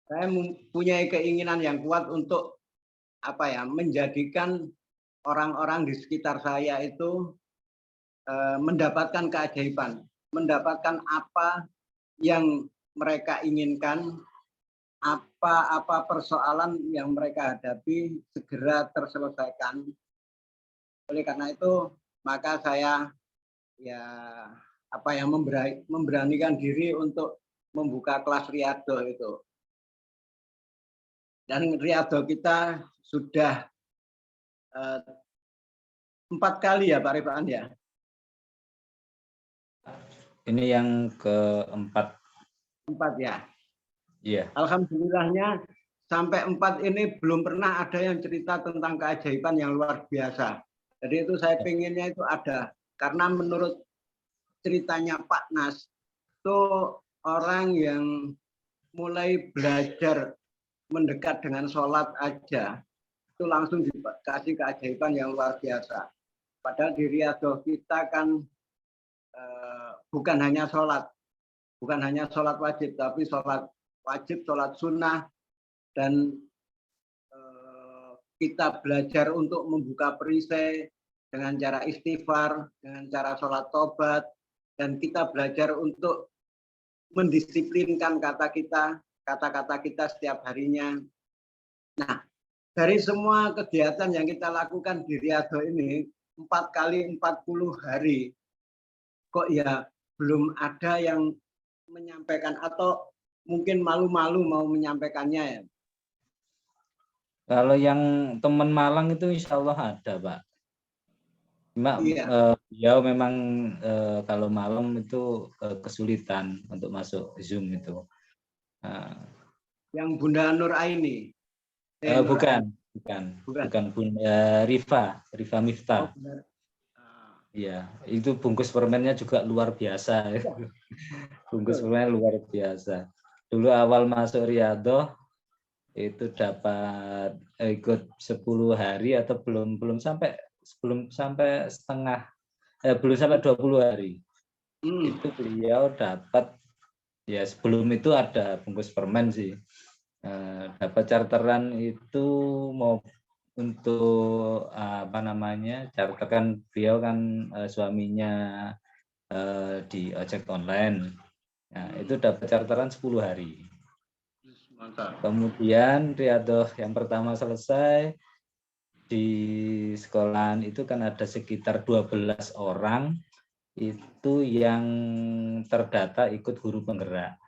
Saya mempunyai keinginan yang kuat untuk apa ya, menjadikan orang-orang di sekitar saya itu mendapatkan keajaiban, mendapatkan apa yang mereka inginkan, apa persoalan yang mereka hadapi segera terselesaikan. Oleh karena itu, maka saya ya apa ya memberanikan diri untuk membuka kelas riado itu. Dan riado kita sudah 4 kali ya Pak Rifan ya. Ini yang keempat. 4 ya. Iya. Alhamdulillahnya sampai 4 ini belum pernah ada yang cerita tentang keajaiban yang luar biasa. Jadi itu saya pengennya itu ada. Karena menurut ceritanya Pak Nas, itu orang yang mulai belajar mendekat dengan sholat aja, itu langsung dikasih keajaiban yang luar biasa. Padahal di riadoh kita kan bukan hanya sholat wajib, tapi sholat wajib, sholat sunnah, dan kita belajar untuk membuka perisai dengan cara istighfar, dengan cara sholat tobat, dan kita belajar untuk mendisiplinkan kata-kata kita setiap harinya. Nah, dari semua kegiatan yang kita lakukan di Riado ini, 4 kali 40 hari, kok ya belum ada yang menyampaikan atau mungkin malu-malu mau menyampaikannya ya. Kalau yang teman Malang itu insya Allah ada, Pak. Cuma beliau memang kalau malam itu kesulitan untuk masuk Zoom itu. Yang Bunda Nur Aini? Bukan Bunda Rifa Miftah. Iya, itu bungkus permennya juga luar biasa. Bungkus permen luar biasa. Dulu awal masuk Riado itu dapat ikut 10 hari atau belum sampai setengah, belum sampai 20 hari. Itu beliau dapat, ya sebelum itu ada bungkus permen sih. Dapat charteran itu mau untuk apa namanya, charteran beliau kan suaminya di ojek online. Nah, itu dapat charteran 10 hari. Kemudian Riado yang pertama selesai, di sekolahan itu kan ada sekitar 12 orang itu yang terdata ikut guru penggerak.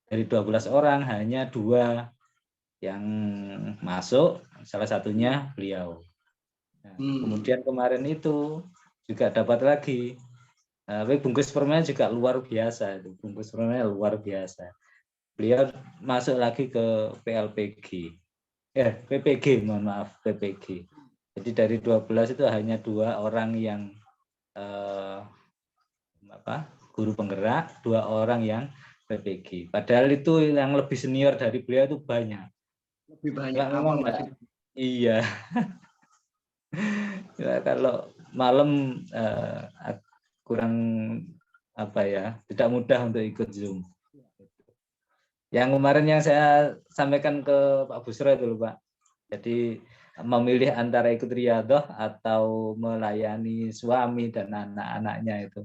Dari 12 orang hanya 2 yang masuk, salah satunya beliau. Nah, kemudian kemarin itu juga dapat lagi. Bungkus permen juga luar biasa, itu bungkus permen luar biasa. Beliau masuk lagi ke PPG, mohon maaf, PPG. Jadi dari 12 itu hanya 2 orang yang guru penggerak, 2 orang yang PPG. Padahal itu yang lebih senior dari beliau itu banyak. Lebih banyak. Ya, memang iya. Ya, kalau malam kurang tidak mudah untuk ikut Zoom. Yang kemarin yang saya sampaikan ke Pak Busro itu, Pak. Jadi memilih antara ikut riadoh atau melayani suami dan anak-anaknya itu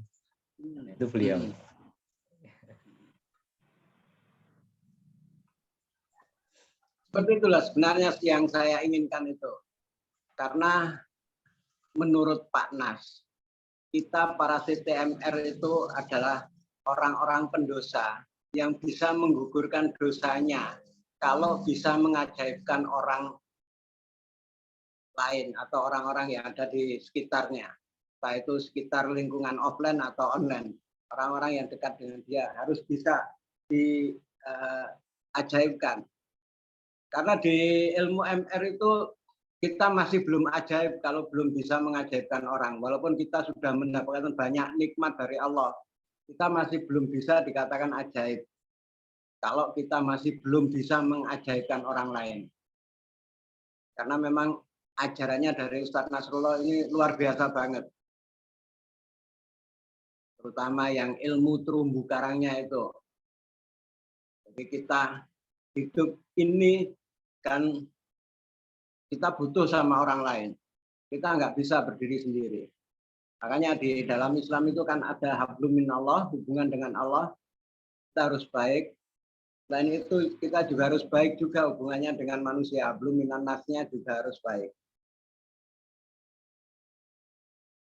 beliau. Seperti itulah sebenarnya yang saya inginkan itu. Karena menurut Pak Nas, kita para CTMR itu adalah orang-orang pendosa yang bisa menggugurkan dosanya kalau bisa mengajaibkan orang lain atau orang-orang yang ada di sekitarnya, entah itu sekitar lingkungan offline atau online. Orang-orang yang dekat dengan dia harus bisa diajaibkan. Karena di ilmu MR itu kita masih belum ajaib kalau belum bisa mengajaibkan orang. Walaupun kita sudah mendapatkan banyak nikmat dari Allah, kita masih belum bisa dikatakan ajaib kalau kita masih belum bisa mengajaibkan orang lain. Karena memang ajarannya dari Ustadz Nasrullah ini luar biasa banget. Terutama yang ilmu terumbu karangnya itu. Jadi kita hidup ini kan kita butuh sama orang lain. Kita nggak bisa berdiri sendiri. Makanya di dalam Islam itu kan ada hablum minallah, hubungan dengan Allah. Kita harus baik. Selain itu kita juga harus baik juga hubungannya dengan manusia. Hablum minan nasnya juga harus baik.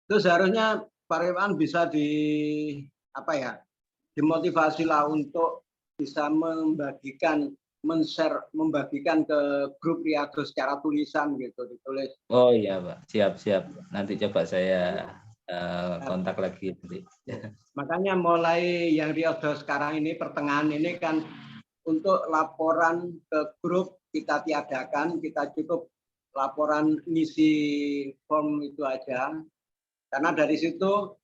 Itu seharusnya Pak Rewan bisa dimotivasilah untuk bisa membagikan ke grup Riyadhah secara tulisan gitu, ditulis. Oh iya Pak, siap. Nanti coba saya kontak lagi nanti. Makanya mulai yang Riyadhah sekarang ini pertengahan ini kan untuk laporan ke grup kita tiadakan, kita cukup laporan ngisi form itu aja. Karena dari situ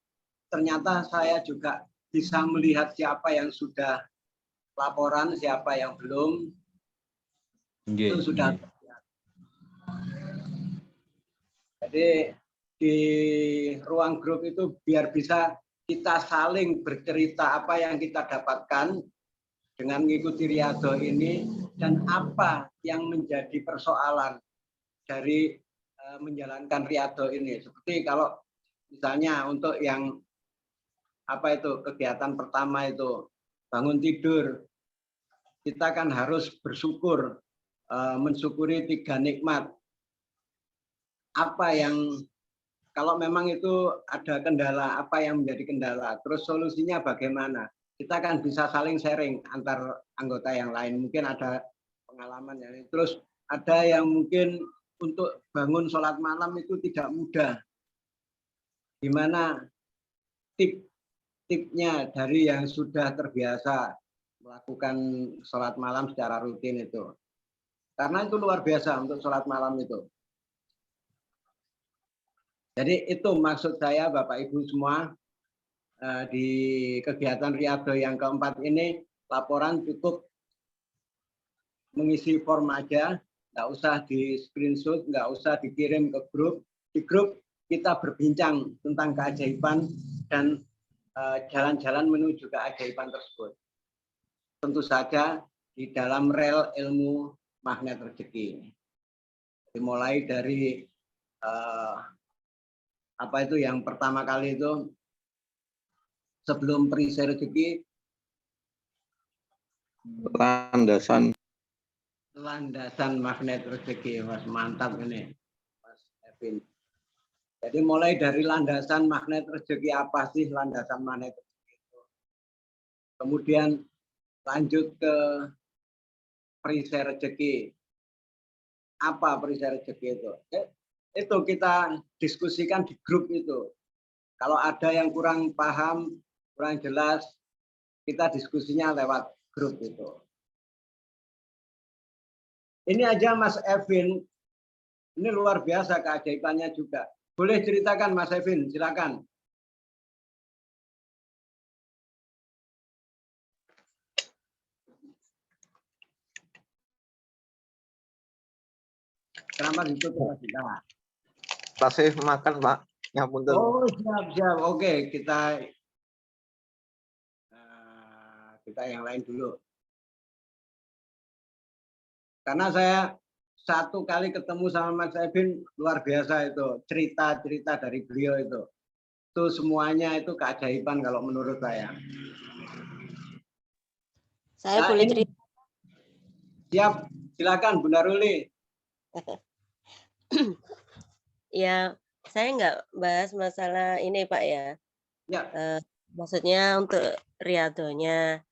ternyata saya juga bisa melihat siapa yang sudah laporan, siapa yang belum. Itu sudah. Jadi di ruang grup itu biar bisa kita saling bercerita apa yang kita dapatkan dengan mengikuti Riyadhah ini dan apa yang menjadi persoalan dari menjalankan Riyadhah ini. Seperti kalau misalnya untuk yang kegiatan pertama itu bangun tidur, kita kan harus bersyukur, mensyukuri 3 nikmat. Apa yang kalau memang itu ada kendala, apa yang menjadi kendala, terus solusinya bagaimana? Kita kan bisa saling sharing antar anggota yang lain. Mungkin ada pengalaman ya. Terus ada yang mungkin untuk bangun sholat malam itu tidak mudah. Gimana tipnya dari yang sudah terbiasa melakukan sholat malam secara rutin itu. Karena itu luar biasa untuk sholat malam itu. Jadi itu maksud saya Bapak Ibu semua, di kegiatan Riyadhah yang keempat ini laporan cukup mengisi form aja, nggak usah di screenshot, nggak usah dikirim ke grup. Di grup kita berbincang tentang keajaiban dan jalan-jalan menuju keajaiban tersebut. Tentu saja di dalam rel ilmu magnet rezeki. Dimulai dari yang pertama kali itu sebelum perisai rezeki, landasan magnet rezeki. Mas, mantap ini Mas Evin. Jadi mulai dari landasan magnet rezeki, apa sih landasan magnet rezeki itu. Kemudian lanjut ke perisai rezeki. Apa perisai rezeki itu? Itu kita diskusikan di grup itu. Kalau ada yang kurang paham, kurang jelas, kita diskusinya lewat grup itu. Ini aja Mas Evin, ini luar biasa keajaibannya juga. Boleh ceritakan Mas Evin, silakan. Kenapa ditutup kita? Tasih makan Pak, ngapunten. Oh siap. Oke, kita yang lain dulu. Karena saya satu kali ketemu sama Mas Evin, luar biasa itu cerita-cerita dari beliau itu semuanya itu keajaiban kalau menurut saya. Saya boleh cerita? Siap, silakan Bunda Ruli. Ya, saya nggak bahas masalah ini Pak ya. Ya. Maksudnya untuk Riyadhahnya,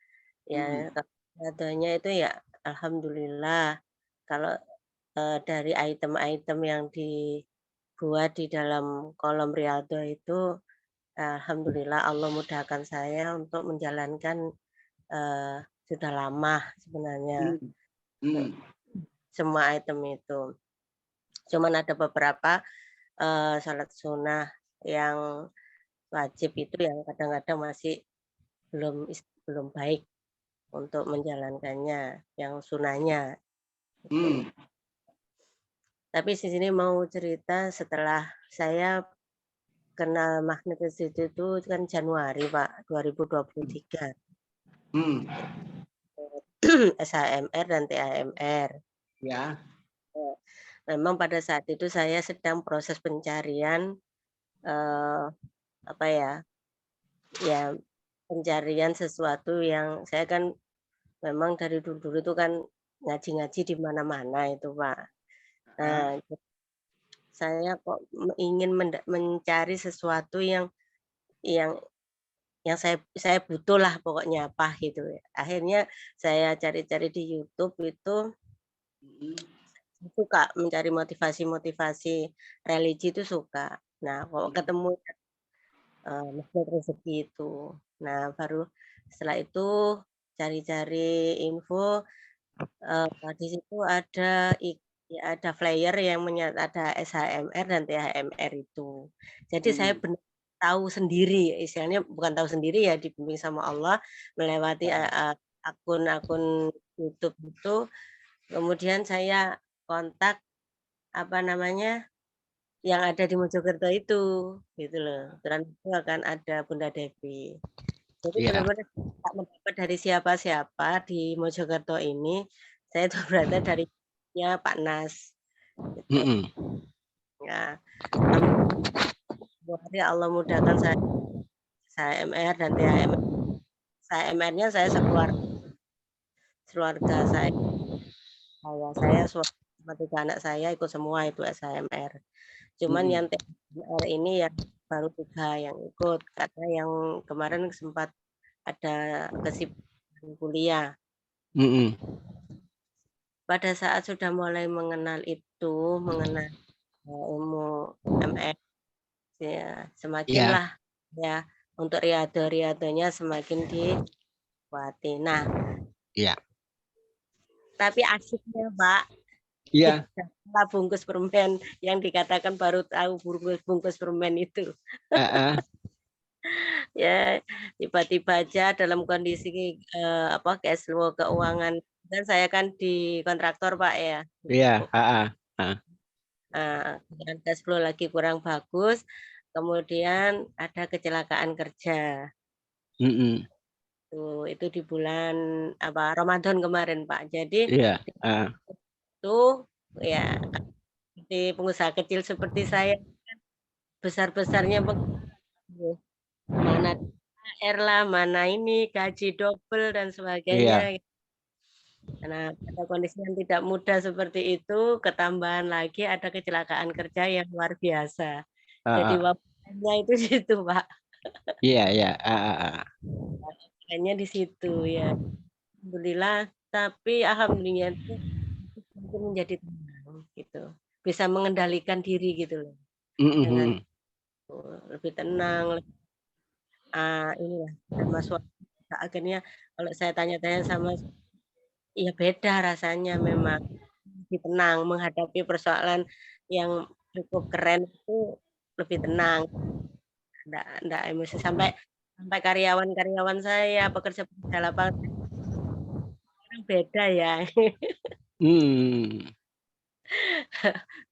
ya Riyadhahnya itu ya alhamdulillah. Kalau dari item-item yang dibuat di dalam kolom Riyadhah itu, alhamdulillah Allah mudahkan saya untuk menjalankan sudah lama sebenarnya. Semua item itu. Cuman ada beberapa salat sunnah yang wajib itu yang kadang-kadang masih belum baik untuk menjalankannya, yang sunnahnya. Tapi di sini mau cerita setelah saya kenal magnet itu kan Januari Pak 2023. SHMR dan THMR. Ya. Memang pada saat itu saya sedang proses pencarian apa ya pencarian sesuatu yang saya kan memang dari dulu itu kan ngaji-ngaji di mana-mana itu Pak. Nah, saya kok ingin mencari sesuatu yang yang saya butuh lah pokoknya apa gitu ya. Akhirnya saya cari-cari di YouTube itu suka mencari motivasi-motivasi religi itu suka. Nah, kok ketemu Magnet Rezeki itu. Nah, baru setelah itu cari-cari info di situ ada flyer yang ada SHMR dan THMR itu. Jadi saya benar tahu sendiri, istilahnya bukan tahu sendiri ya, dibimbing sama Allah melewati akun-akun YouTube itu. Kemudian saya kontak yang ada di Mojokerto itu, gitu loh. Dan itu akan ada Bunda Devi. Jadi benar-benar tak mendapat dari siapa-siapa di Mojokerto ini. Saya itu berada dari Pak Nas. Gitu. Ya, Allah mudahkan saya MR dan THMR. Saya MR-nya saya sekeluarga saya sama 3 anak saya ikut semua itu SHMR. Cuman yang THMR ini yang baru 3 yang ikut karena yang kemarin sempat ada kesibukan kuliah. Pada saat sudah mulai mengenal ilmu MR ya semakinlah ya untuk riado-riadonya semakin dikuati. Nah, tapi asiknya Pak, bungkus permen yang dikatakan baru tahu bungkus permen itu. Ya tiba-tiba aja dalam kondisi cash flow keuangan dan saya kan di kontraktor Pak ya. Dengan cash flow lagi kurang bagus, kemudian ada kecelakaan kerja. Itu di bulan Ramadan kemarin Pak. Jadi itu ya di pengusaha kecil seperti saya besar-besarnya mana THR lah, mana ini gaji double dan sebagainya. Karena pada kondisi yang tidak mudah seperti itu, ketambahan lagi ada kecelakaan kerja yang luar biasa. Jadi waktunya itu di situ, Pak. Kayaknya di situ ya. Alhamdulillah, tapi alhamdulillah itu menjadi tenang gitu. Bisa mengendalikan diri gitu loh. Dengan lebih tenang, inilah sama suami. Akhirnya kalau saya tanya-tanya sama ya beda rasanya memang lebih tenang menghadapi persoalan yang cukup keren itu lebih tenang, enggak emosi sampai karyawan-karyawan saya pekerja lapangan beda ya.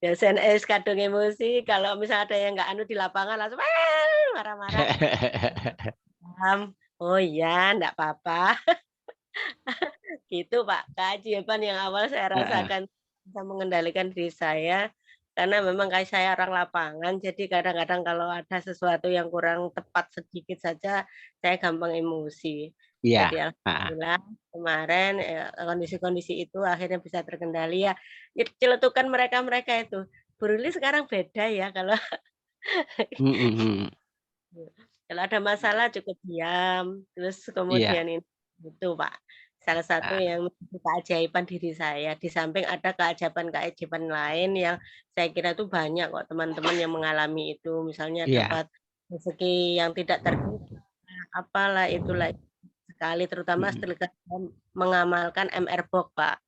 Biasanya kadang emosi kalau misalnya ada yang nggak di lapangan langsung marah-marah. Oh iya, enggak apa-apa. Gitu Pak, keajaiban yang awal saya rasakan bisa mengendalikan diri saya karena memang kayak saya orang lapangan, jadi kadang-kadang kalau ada sesuatu yang kurang tepat sedikit saja saya gampang emosi. Jadi alhamdulillah kemarin kondisi-kondisi itu akhirnya bisa terkendali ya. Celetukan mereka itu. Bu Ruli sekarang beda ya kalau kalau ada masalah cukup diam, terus kemudian itu Pak. Salah satu yang menjadi keajaiban diri saya. Di samping ada keajaiban-keajaiban lain yang saya kira itu banyak kok teman-teman yang mengalami itu. Misalnya dapat rezeki yang tidak terduga, apalah itulah sekali, terutama setelah mengamalkan MR Box Pak.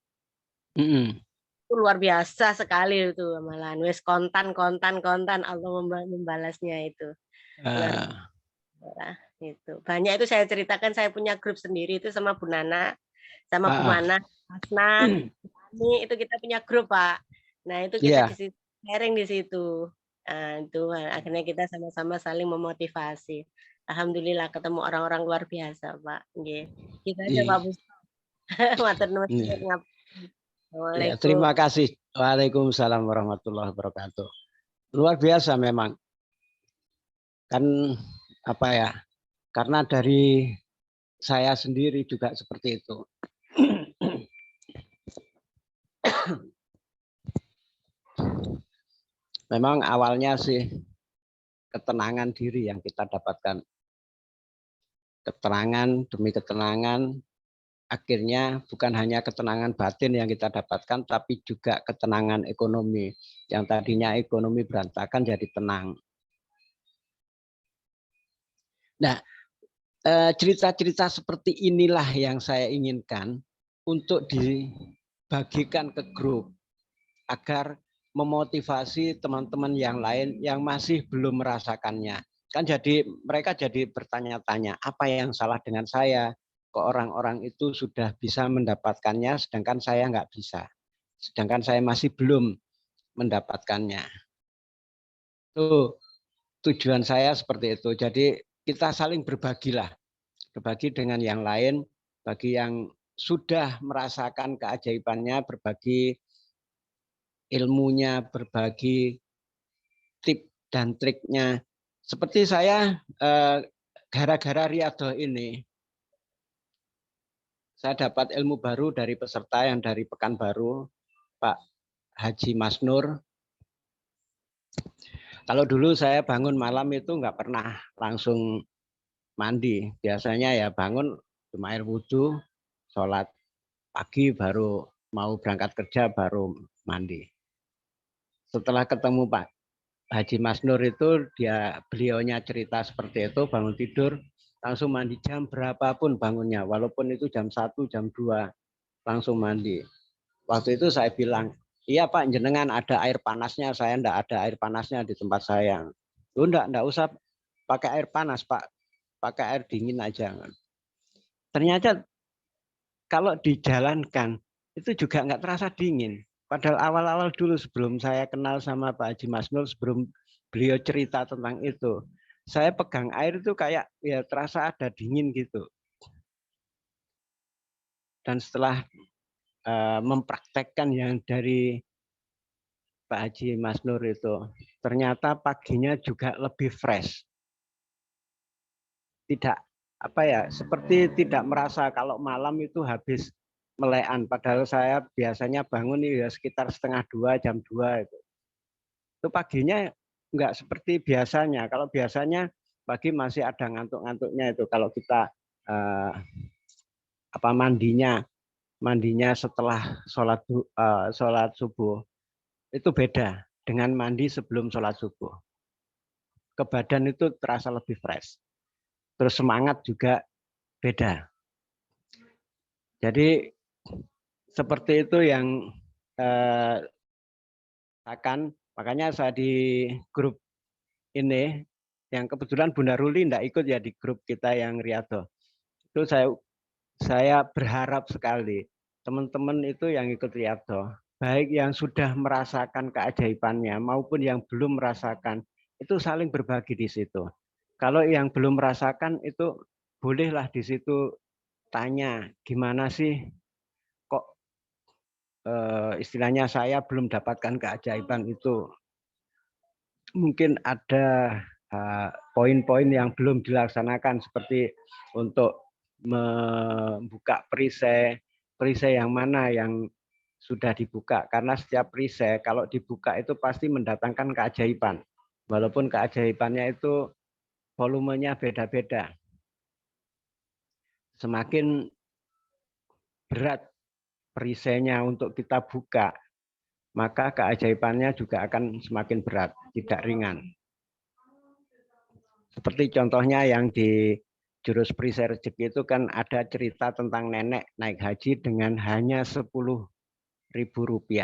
Itu luar biasa sekali itu malahan. Wes kontan Allah membalasnya itu. Luar biasa. Itu. Banyak itu saya ceritakan, saya punya grup sendiri itu sama Bu Nana, sama Bu Mana, Asna, ini itu kita punya grup Pak. Nah itu kita di situ sharing di situ. Nah, itu akhirnya kita sama-sama saling memotivasi. Alhamdulillah ketemu orang-orang luar biasa Pak. Gitu aja Pak Bus. Matur nuwun. Ya, Assalamualaikum. terima kasih. Waalaikumsalam warahmatullahi wabarakatuh. Luar biasa memang. Kan apa ya? Karena dari saya sendiri juga seperti itu. Memang awalnya sih ketenangan diri yang kita dapatkan. Ketenangan demi ketenangan, akhirnya bukan hanya ketenangan batin yang kita dapatkan, tapi juga ketenangan ekonomi. Yang tadinya ekonomi berantakan jadi tenang. Nah, cerita-cerita seperti inilah yang saya inginkan untuk dibagikan ke grup agar memotivasi teman-teman yang lain yang masih belum merasakannya. Kan jadi mereka jadi bertanya-tanya, apa yang salah dengan saya? Kok orang-orang itu sudah bisa mendapatkannya sedangkan saya nggak bisa. Sedangkan saya masih belum mendapatkannya. Itu tujuan saya seperti itu. Jadi kita saling berbagilah. Berbagi dengan yang lain, bagi yang sudah merasakan keajaibannya, berbagi ilmunya, berbagi tip dan triknya. Seperti saya gara-gara Riyadhah ini, saya dapat ilmu baru dari peserta yang dari Pekanbaru, Pak Haji Masnur. Kalau dulu saya bangun malam itu nggak pernah langsung mandi. Biasanya ya bangun cuma air wudhu, sholat pagi baru mau berangkat kerja baru mandi. Setelah ketemu Pak Haji Masnur itu beliaunya cerita seperti itu, bangun tidur langsung mandi jam berapapun bangunnya, walaupun itu jam 1, jam 2 langsung mandi. Waktu itu saya bilang, iya Pak jenengan ada air panasnya, saya enggak ada air panasnya di tempat saya. Lu enggak usah pakai air panas Pak, pakai air dingin aja. Ternyata kalau dijalankan itu juga enggak terasa dingin. Padahal awal-awal dulu sebelum saya kenal sama Pak Haji Masnur, sebelum beliau cerita tentang itu, saya pegang air itu kayak ya terasa ada dingin gitu. Dan setelah mempraktekkan yang dari Pak Haji Masnur itu, ternyata paginya juga lebih fresh. Tidak apa ya, seperti tidak merasa kalau malam itu habis melekan. Padahal saya biasanya bangun ya sekitar 1:30 jam 2 itu. Itu paginya enggak seperti biasanya. Kalau biasanya pagi masih ada ngantuk-ngantuknya itu. Kalau kita mandinya setelah sholat subuh itu beda dengan mandi sebelum sholat subuh. Ke badan itu terasa lebih fresh. Terus semangat juga beda. Jadi seperti itu yang makanya saya di grup ini yang kebetulan Bunda Ruli enggak ikut ya di grup kita yang Riyadhah. Itu saya berharap sekali teman-teman itu yang ikut Riyadhah, baik yang sudah merasakan keajaibannya maupun yang belum merasakan, itu saling berbagi di situ. Kalau yang belum merasakan itu bolehlah di situ tanya, gimana sih kok istilahnya saya belum dapatkan keajaiban itu. Mungkin ada poin-poin yang belum dilaksanakan seperti untuk membuka perisai yang mana yang sudah dibuka, karena setiap perisai kalau dibuka itu pasti mendatangkan keajaiban, walaupun keajaibannya itu volumenya beda-beda. Semakin berat perisainya untuk kita buka, maka keajaibannya juga akan semakin berat, tidak ringan. Seperti contohnya yang di jurus perisai rezeki itu kan ada cerita tentang nenek naik haji dengan hanya Rp10.000.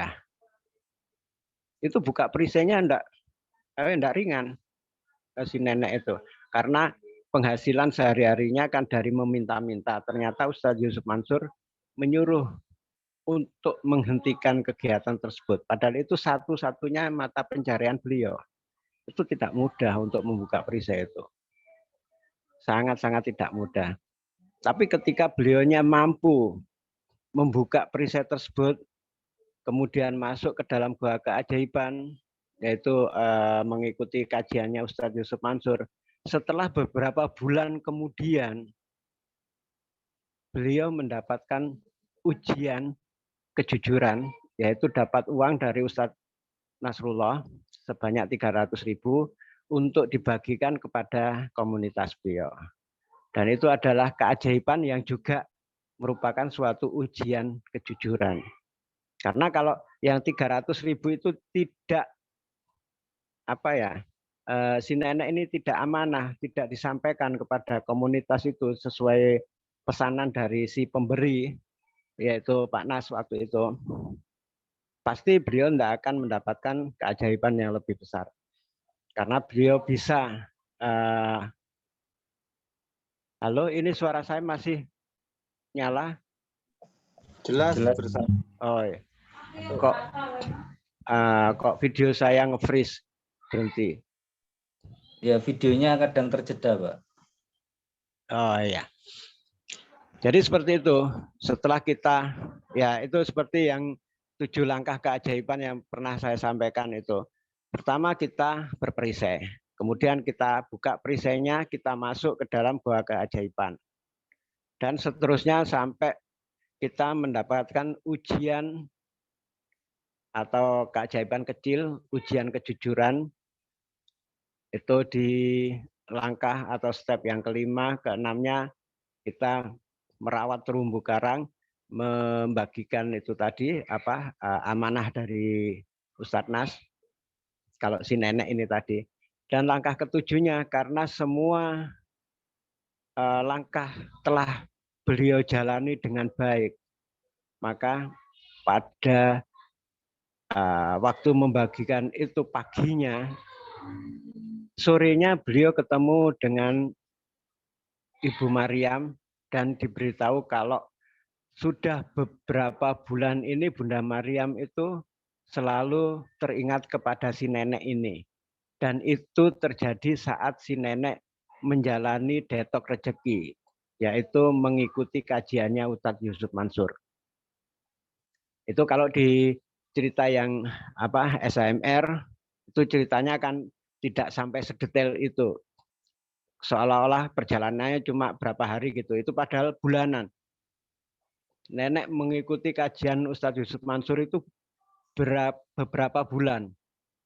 Itu buka perisainya enggak ringan si nenek itu, karena penghasilan sehari-harinya kan dari meminta-minta. Ternyata Ustadz Yusuf Mansur menyuruh untuk menghentikan kegiatan tersebut. Padahal itu satu-satunya mata pencarian beliau. Itu tidak mudah untuk membuka perisai itu. Sangat-sangat tidak mudah. Tapi ketika beliaunya mampu membuka perisai tersebut, kemudian masuk ke dalam Gua Keajaiban, yaitu mengikuti kajiannya Ustadz Yusuf Mansur. Setelah beberapa bulan kemudian, beliau mendapatkan ujian kejujuran, yaitu dapat uang dari Ustadz Nasrullah sebanyak 300.000 untuk dibagikan kepada komunitas beliau. Dan itu adalah keajaiban yang juga merupakan suatu ujian kejujuran. Karena kalau yang 300.000 itu tidak si nenek ini tidak amanah, tidak disampaikan kepada komunitas itu sesuai pesanan dari si pemberi, yaitu Pak Nas waktu itu, pasti beliau tidak akan mendapatkan keajaiban yang lebih besar. Karena beliau bisa, halo, ini suara saya masih nyala? Jelas, Jelas. bersama. Oh ya. Kok video saya nge-freeze, berhenti? Ya, videonya kadang terjeda, Pak. Oh ya. Jadi seperti itu. Setelah kita, ya itu seperti yang 7 langkah keajaiban yang pernah saya sampaikan itu. Pertama kita berperisai. Kemudian kita buka perisainya, kita masuk ke dalam Gua Keajaiban. Dan seterusnya sampai kita mendapatkan ujian atau keajaiban kecil, ujian kejujuran, itu di langkah atau step yang kelima, keenamnya kita merawat terumbu karang, membagikan itu tadi amanah dari Ustadz Nas, kalau si nenek ini tadi. Dan langkah ketujuhnya, karena semua langkah telah beliau jalani dengan baik, maka pada waktu membagikan itu paginya, sorenya beliau ketemu dengan Ibu Maryam dan diberitahu kalau sudah beberapa bulan ini Bunda Maryam itu selalu teringat kepada si nenek ini. Dan itu terjadi saat si nenek menjalani detok rezeki, yaitu mengikuti kajiannya Ustadz Yusuf Mansur. Itu kalau di cerita yang SAMR, itu ceritanya kan tidak sampai sedetail itu. Seolah-olah perjalanannya cuma berapa hari gitu, itu padahal bulanan. Nenek mengikuti kajian Ustadz Yusuf Mansur itu beberapa bulan.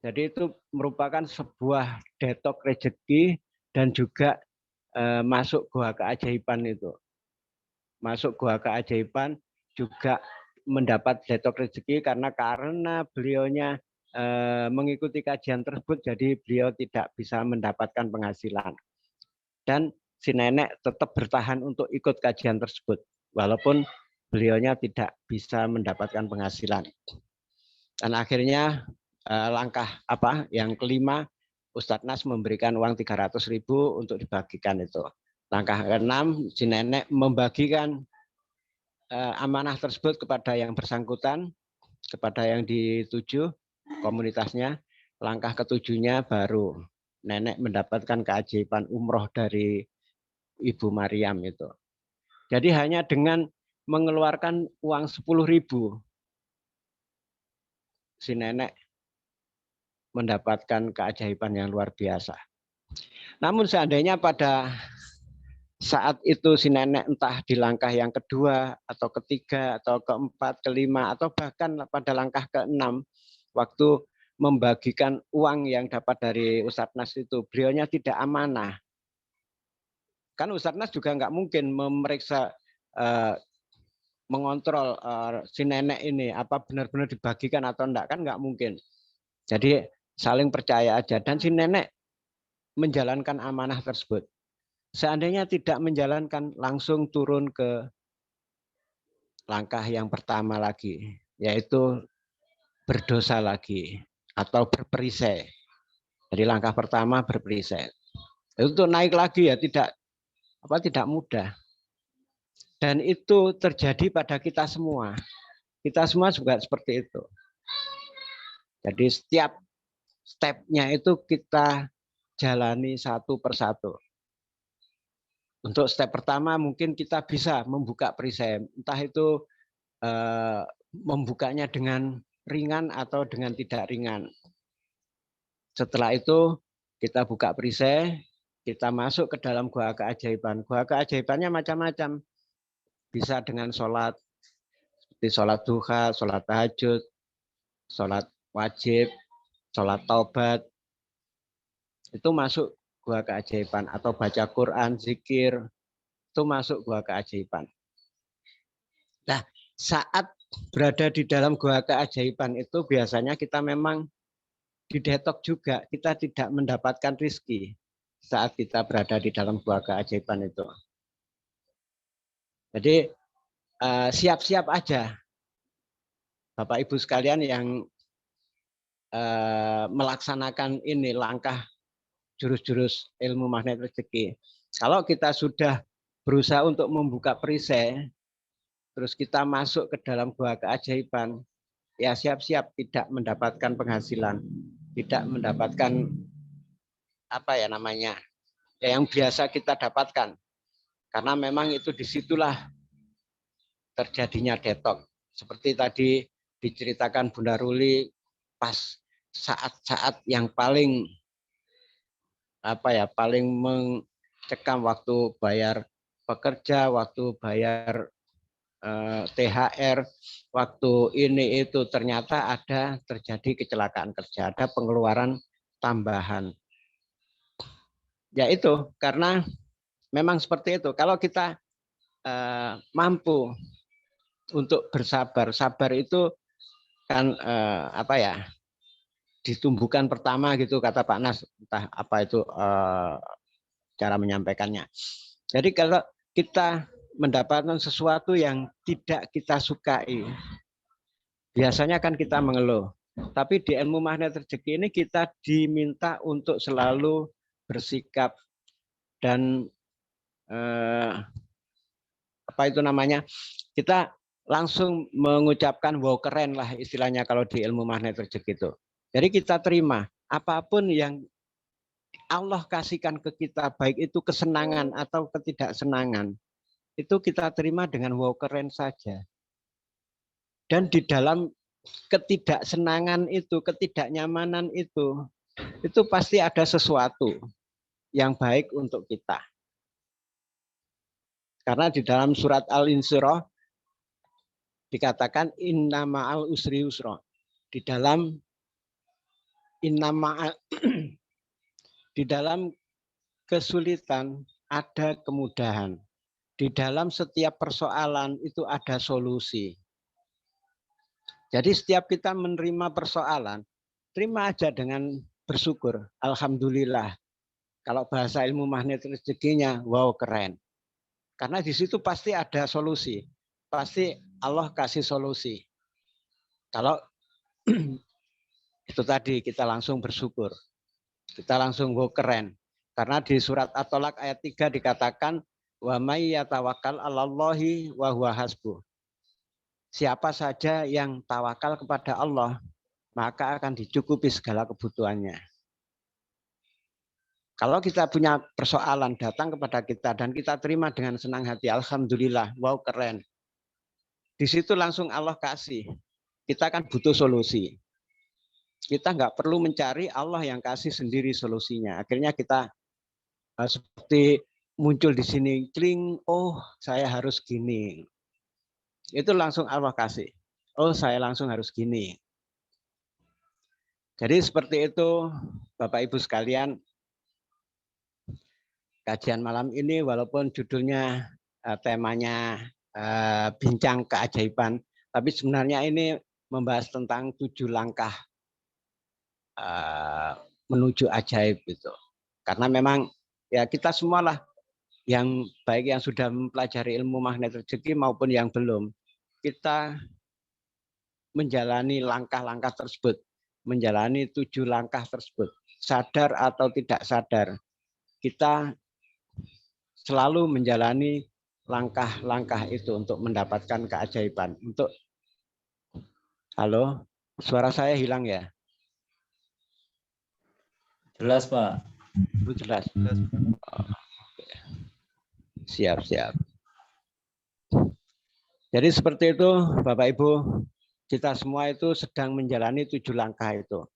Jadi itu merupakan sebuah detok rezeki dan juga masuk Gua Keajaiban itu. Masuk Gua Keajaiban juga mendapat detok rezeki karena beliaunya mengikuti kajian tersebut, jadi beliau tidak bisa mendapatkan penghasilan. Dan si nenek tetap bertahan untuk ikut kajian tersebut, walaupun beliaunya tidak bisa mendapatkan penghasilan. Dan akhirnya langkah yang kelima, Ustadz Nas memberikan uang 300.000 untuk dibagikan itu. Langkah keenam, si nenek membagikan amanah tersebut kepada yang bersangkutan, kepada yang dituju komunitasnya. Langkah ketujuhnya baru nenek mendapatkan keajaiban umroh dari Ibu Maryam itu. Jadi hanya dengan mengeluarkan uang 10.000, si nenek mendapatkan keajaiban yang luar biasa. Namun seandainya pada saat itu si nenek entah di langkah yang kedua atau ketiga atau keempat, kelima, atau bahkan pada langkah keenam, waktu membagikan uang yang dapat dari Ustadz Nas itu, beliaunya tidak amanah. Kan Ustadz Nas juga nggak mungkin memeriksa, mengontrol si nenek ini apa benar-benar dibagikan atau enggak, kan nggak mungkin. Jadi saling percaya aja, dan si nenek menjalankan amanah tersebut. Seandainya tidak menjalankan, langsung turun ke langkah yang pertama lagi, yaitu berdosa lagi atau berperisai. Jadi langkah pertama berperisai. Itu naik lagi ya tidak mudah. Dan itu terjadi pada kita semua. Kita semua juga seperti itu. Jadi setiap stepnya itu kita jalani satu persatu. Untuk step pertama mungkin kita bisa membuka perisai, entah itu membukanya dengan ringan atau dengan tidak ringan. Setelah itu kita buka perisai, kita masuk ke dalam gua keajaiban. Gua keajaibannya macam-macam. Bisa dengan sholat, seperti sholat duha, sholat tahajud, sholat wajib, sholat taubat. Itu masuk gua keajaiban. Atau baca Quran, zikir, itu masuk gua keajaiban. Nah, saat berada di dalam gua keajaiban itu biasanya kita memang didetok juga, kita tidak mendapatkan rizki saat kita berada di dalam gua keajaiban itu. Jadi siap-siap aja Bapak Ibu sekalian yang melaksanakan ini langkah jurus-jurus ilmu magnet rezeki. Kalau kita sudah berusaha untuk membuka perisai, terus kita masuk ke dalam gua keajaiban, ya siap-siap tidak mendapatkan penghasilan, tidak mendapatkan apa ya namanya, ya yang biasa kita dapatkan. Karena memang itu disitulah terjadinya detok. Seperti tadi diceritakan Bunda Ruli, pas saat-saat yang paling paling mencekam, waktu bayar pekerja, waktu bayar THR, waktu ini itu ternyata ada terjadi kecelakaan kerja, ada pengeluaran tambahan. Ya itu karena memang seperti itu. Kalau kita mampu untuk bersabar, sabar itu kan ditumbuhkan pertama gitu kata Pak Nas, entah apa itu cara menyampaikannya. Jadi kalau kita mendapatkan sesuatu yang tidak kita sukai, biasanya kan kita mengeluh. Tapi di ilmu magnet rezeki ini kita diminta untuk selalu bersikap dan kita langsung mengucapkan wow keren lah istilahnya kalau di ilmu magnet rezeki itu. Jadi kita terima apapun yang Allah kasihkan ke kita, baik itu kesenangan atau ketidaksenangan, itu kita terima dengan wow keren saja. Dan di dalam ketidaksenangan itu, ketidaknyamanan itu pasti ada sesuatu yang baik untuk kita. Karena di dalam surat Al-Insyirah dikatakan inna ma'al usri yusra. Di dalam di dalam kesulitan ada kemudahan. Di dalam setiap persoalan itu ada solusi. Jadi setiap kita menerima persoalan, terima aja dengan bersyukur. Alhamdulillah. Kalau bahasa ilmu magnet rezekinya, wow keren. Karena di situ pasti ada solusi. Pasti Allah kasih solusi. Kalau itu tadi kita langsung bersyukur. Kita langsung wow keren. Karena di surat At-Tolak ayat 3 dikatakan wa may yatawakkal 'alallahi wa huwa hasbuh. Siapa saja yang tawakal kepada Allah, maka akan dicukupi segala kebutuhannya. Kalau kita punya persoalan datang kepada kita dan kita terima dengan senang hati, alhamdulillah, wow keren. Di situ langsung Allah kasih. Kita kan butuh solusi. Kita nggak perlu mencari, Allah yang kasih sendiri solusinya. Akhirnya kita seperti muncul di sini, kling, oh saya harus gini. Itu langsung Allah kasih. Oh saya langsung harus gini. Jadi seperti itu Bapak Ibu sekalian, kajian malam ini walaupun judulnya temanya bincang keajaiban, tapi sebenarnya ini membahas tentang 7 langkah menuju ajaib itu. Karena memang ya kita semualah yang baik yang sudah mempelajari ilmu magnet rezeki maupun yang belum, kita menjalani langkah-langkah tersebut, menjalani 7 langkah tersebut, sadar atau tidak sadar, kita selalu menjalani langkah-langkah itu untuk mendapatkan keajaiban. Untuk halo, suara saya hilang ya? Jelas, Pak. Jelas. Oh, siap. Jadi seperti itu Bapak Ibu, kita semua itu sedang menjalani 7 langkah itu.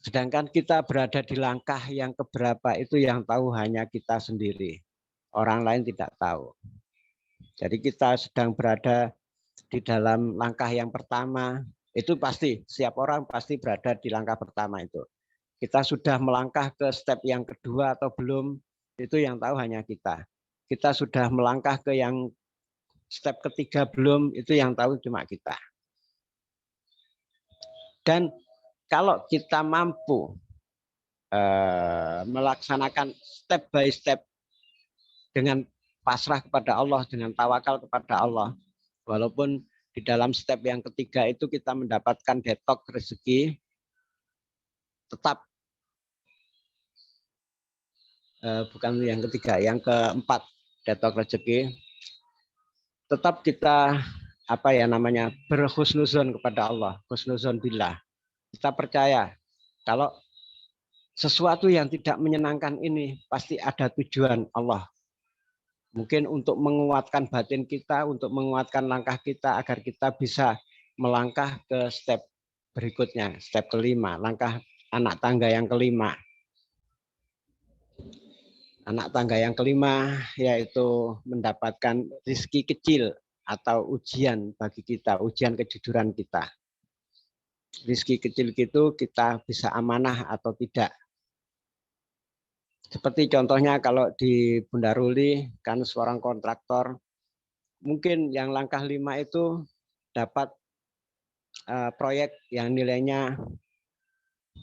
Sedangkan kita berada di langkah yang keberapa itu yang tahu hanya kita sendiri. Orang lain tidak tahu. Jadi kita sedang berada di dalam langkah yang pertama, itu pasti, setiap orang pasti berada di langkah pertama itu. Kita sudah melangkah ke step yang kedua atau belum, itu yang tahu hanya kita. Kita sudah melangkah ke yang step ketiga belum, itu yang tahu cuma kita. Dan kalau kita mampu melaksanakan step by step dengan pasrah kepada Allah, dengan tawakal kepada Allah, walaupun di dalam step yang ketiga itu kita mendapatkan detok rezeki, tetap bukan yang ketiga, yang keempat detok rezeki, tetap kita berhusnuzon kepada Allah, husnuzon billah. Kita percaya kalau sesuatu yang tidak menyenangkan ini pasti ada tujuan Allah. Mungkin untuk menguatkan batin kita, untuk menguatkan langkah kita agar kita bisa melangkah ke step berikutnya, step kelima, langkah anak tangga yang kelima. Anak tangga yang kelima yaitu mendapatkan rezeki kecil atau ujian bagi kita, ujian kejujuran kita. Rezeki kecil itu kita bisa amanah atau tidak. Seperti contohnya kalau di Bunda Ruli kan seorang kontraktor, mungkin yang langkah 5 itu dapat proyek yang nilainya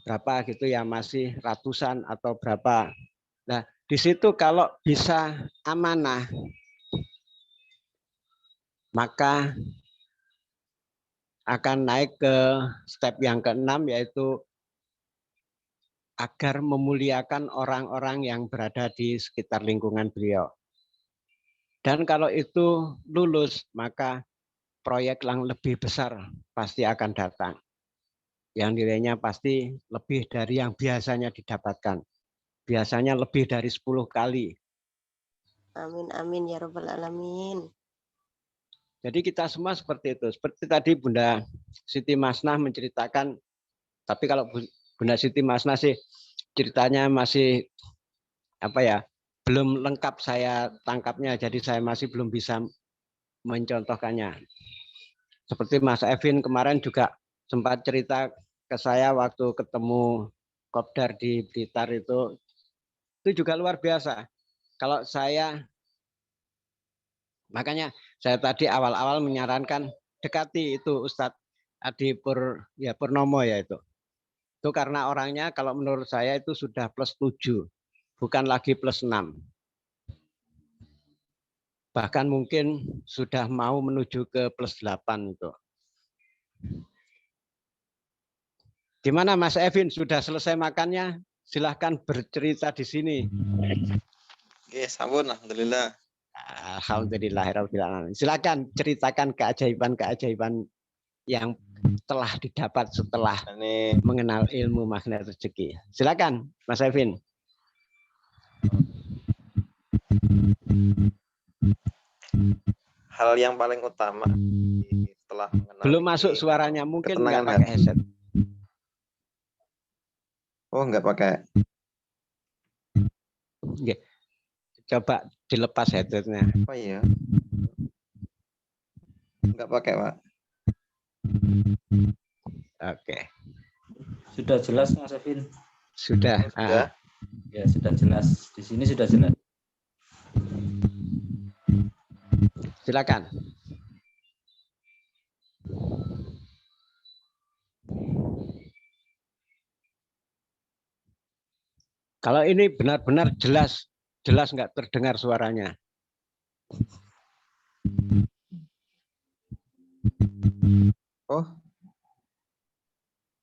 berapa gitu ya, masih ratusan atau berapa. Nah, di situ kalau bisa amanah, maka akan naik ke step yang ke-6 yaitu agar memuliakan orang-orang yang berada di sekitar lingkungan beliau. Dan kalau itu lulus, maka proyek yang lebih besar pasti akan datang. Yang nilainya pasti lebih dari yang biasanya didapatkan. Biasanya lebih dari 10 kali. Amin, amin, ya Rabbal Alamin. Jadi kita semua seperti itu. Seperti tadi Bunda Siti Masnah menceritakan, tapi kalau Bunda Siti Masnah sih ceritanya masih belum lengkap saya tangkapnya, jadi saya masih belum bisa mencontohkannya. Seperti Mas Evin kemarin juga sempat cerita ke saya waktu ketemu Kopdar di Blitar itu juga luar biasa. Kalau saya, makanya saya tadi awal-awal menyarankan dekati itu Ustadz Adi Purnomo ya itu. Itu karena orangnya kalau menurut saya itu sudah plus 7, bukan lagi plus 6. Bahkan mungkin sudah mau menuju ke plus 8 itu. Gimana Mas Evin, sudah selesai makannya? Silahkan bercerita di sini. Oke, sampun, alhamdulillah. Alhamdulillah. Silakan ceritakan keajaiban-keajaiban yang telah didapat setelah mengenal ilmu magnet rezeki. Silakan Mas Evin. Hal yang paling utama setelah mengenal belum masuk suaranya, mungkin nggak ketenangan pakai hati. headset. Oh, nggak pakai. Oke. Coba dilepas headsetnya. Oh iya. Nggak pakai, Pak. Oke. Sudah jelas Mas Evin? Sudah. Sudah. Ya, sudah jelas. Di sini sudah jelas. Silakan. Kalau ini benar-benar jelas nggak terdengar suaranya. Oh,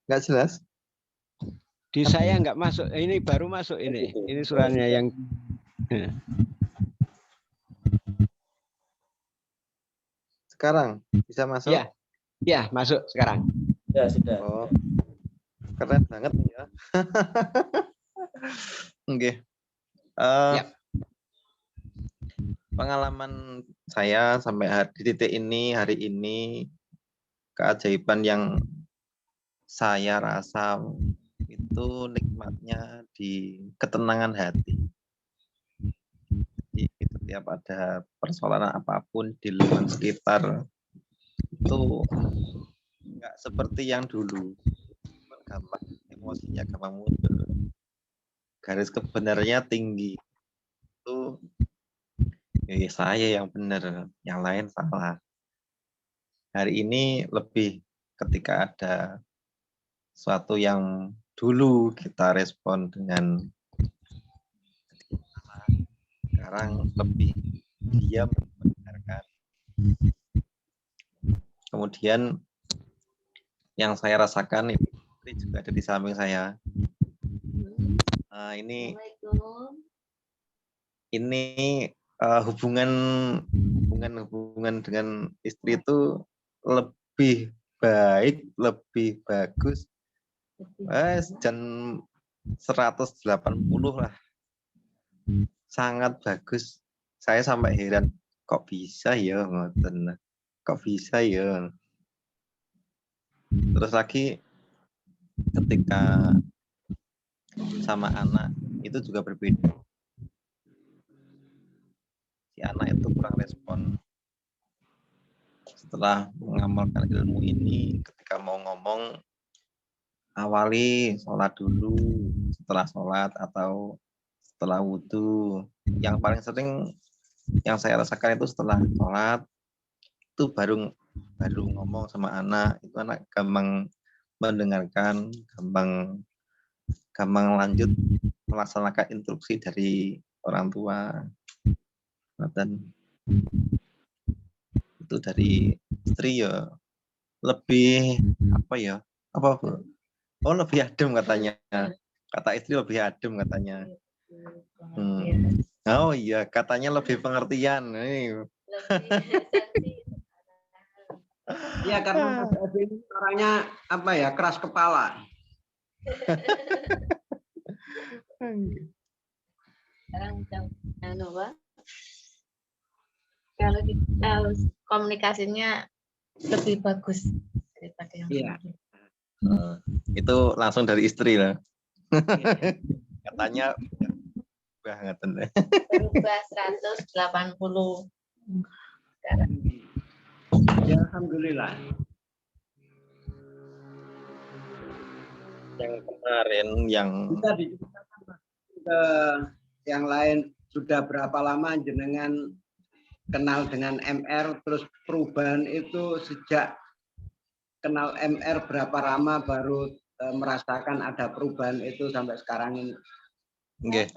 nggak jelas. Di saya nggak masuk. Ini baru masuk ini. Ini suaranya yang. Sekarang bisa masuk? Ya, masuk sekarang. Ya, sudah. Oh, keren banget ya. Oke. pengalaman saya sampai di titik ini, hari ini, keajaiban yang saya rasa itu nikmatnya di ketenangan hati. Jadi setiap ada persoalan apapun di lingkungan sekitar itu nggak seperti yang dulu, gampang emosinya gampang muncul, garis kebenarannya tinggi, itu ya saya yang benar, yang lain salah. Hari ini lebih ketika ada suatu yang dulu kita respon dengan salah, sekarang lebih diam mendengarkan. Kemudian yang saya rasakan itu juga ada di samping saya. Ini hubungan dengan istri itu lebih baik, lebih bagus, dan 180 lah, sangat bagus. Saya sampai heran, kok bisa ya, ngoten, kok bisa ya. Terus lagi ketika sama anak itu juga berbeda. Si anak itu kurang respon. Setelah mengamalkan ilmu ini, ketika mau ngomong, awali sholat dulu, setelah sholat atau setelah wudhu. Yang paling sering yang saya rasakan itu setelah sholat, itu baru ngomong sama anak. Itu anak gampang mendengarkan, gampang lanjut melaksanakan instruksi dari orang tua. Dan itu dari istri ya lebih lebih adem katanya, kata istri lebih adem katanya. Oh iya, katanya lebih pengertian. Ya karena Mas Evi ini orangnya keras kepala. Kalau komunikasinya lebih bagus daripada yang sebelumnya. Itu langsung dari istri lah. Katanya banget. Berubah 180 sekarang. Ya alhamdulillah. Yang kemarin yang bisa diceritakan ke yang lain, sudah berapa lama jenengan kenal dengan MR, terus perubahan itu sejak kenal MR berapa lama baru merasakan ada perubahan itu sampai sekarang ini? Okay.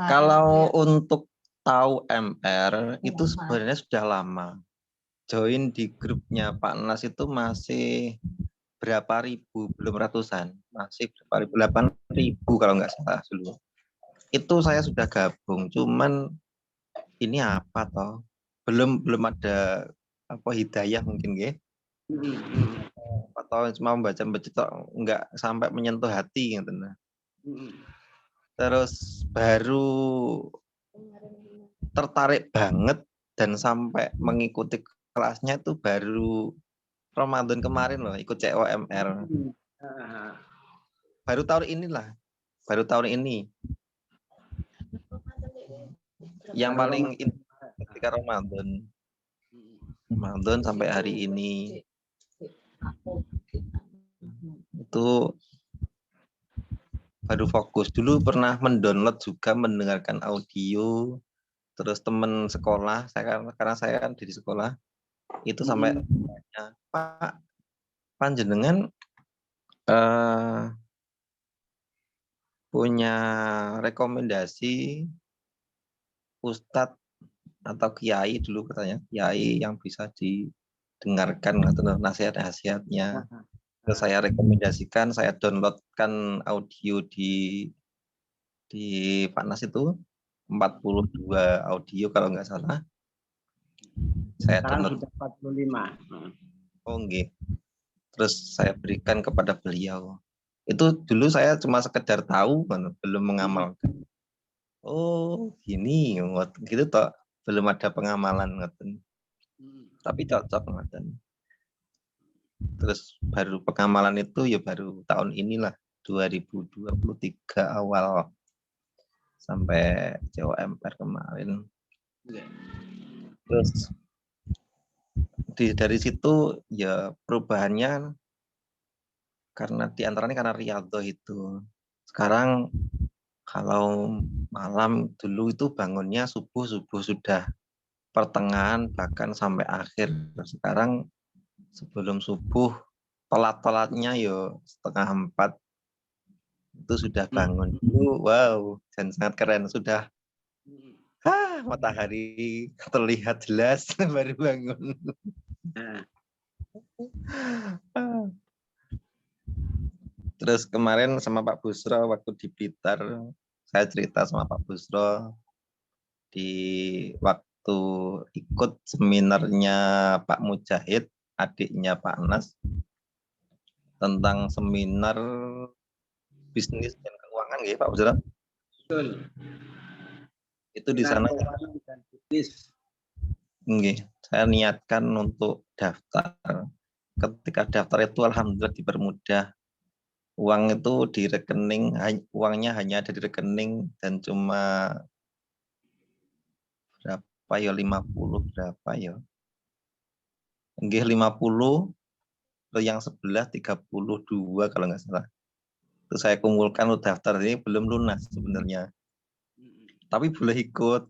Kalau untuk tahu MR itu sebenarnya sudah lama. Join di grupnya Pak Nas itu masih berapa ribu, belum ratusan, masih berapa ribu, 8.000 kalau nggak salah dulu. Itu saya sudah gabung, cuman ini apa toh? Belum ada hidayah mungkin ya. Atau cuma membaca nggak sampai menyentuh hati gitu. Terus baru tertarik banget dan sampai mengikuti kelasnya itu baru Ramadan kemarin loh, ikut COMR. Baru tahun ini. Yang paling ketika Ramadan sampai hari ini itu baru fokus. Dulu pernah mendownload juga, mendengarkan audio, terus teman sekolah, karena saya kan di sekolah, itu sampai Pak panjenengan punya rekomendasi ustadz atau kiai dulu katanya, kiai yang bisa didengarkan atau nasihat-nasihatnya. Terus saya rekomendasikan, saya downloadkan audio di Pak Nas itu 42 audio kalau nggak salah. Saya download 45. Oh nggih. Terus saya berikan kepada beliau. Itu dulu saya cuma sekedar tahu, belum mengamalkan. Oh gini, gitu toh. belum ada pengamalan ngoten. Tapi cocok ngoten. Terus baru pengamalan itu ya baru tahun inilah 2023 awal sampai COMPR kemarin. Terus dari situ ya perubahannya karena diantaranya karena riyadhah itu. Sekarang kalau malam dulu itu bangunnya subuh sudah pertengahan bahkan sampai akhir. Sekarang sebelum subuh telat-telatnya yo 3:30 itu sudah bangun dulu. Wow, dan sangat keren sudah. Matahari terlihat jelas baru bangun. Terus kemarin sama Pak Busro waktu di Blitar, saya cerita sama Pak Busro di waktu ikut seminarnya Pak Mujahid, adiknya Pak Nas, tentang seminar bisnis dan keuangan ya Pak Busro. Betul. Itu di sana saya niatkan untuk daftar. Ketika daftar itu alhamdulillah dipermudah. Uang itu di rekening, uangnya hanya ada di rekening dan cuma berapa ya 50 berapa ya. Nggih 50, yang sebelah 32 kalau nggak salah. Itu saya kumpulkan untuk daftar ini belum lunas sebenarnya. Tapi boleh ikut.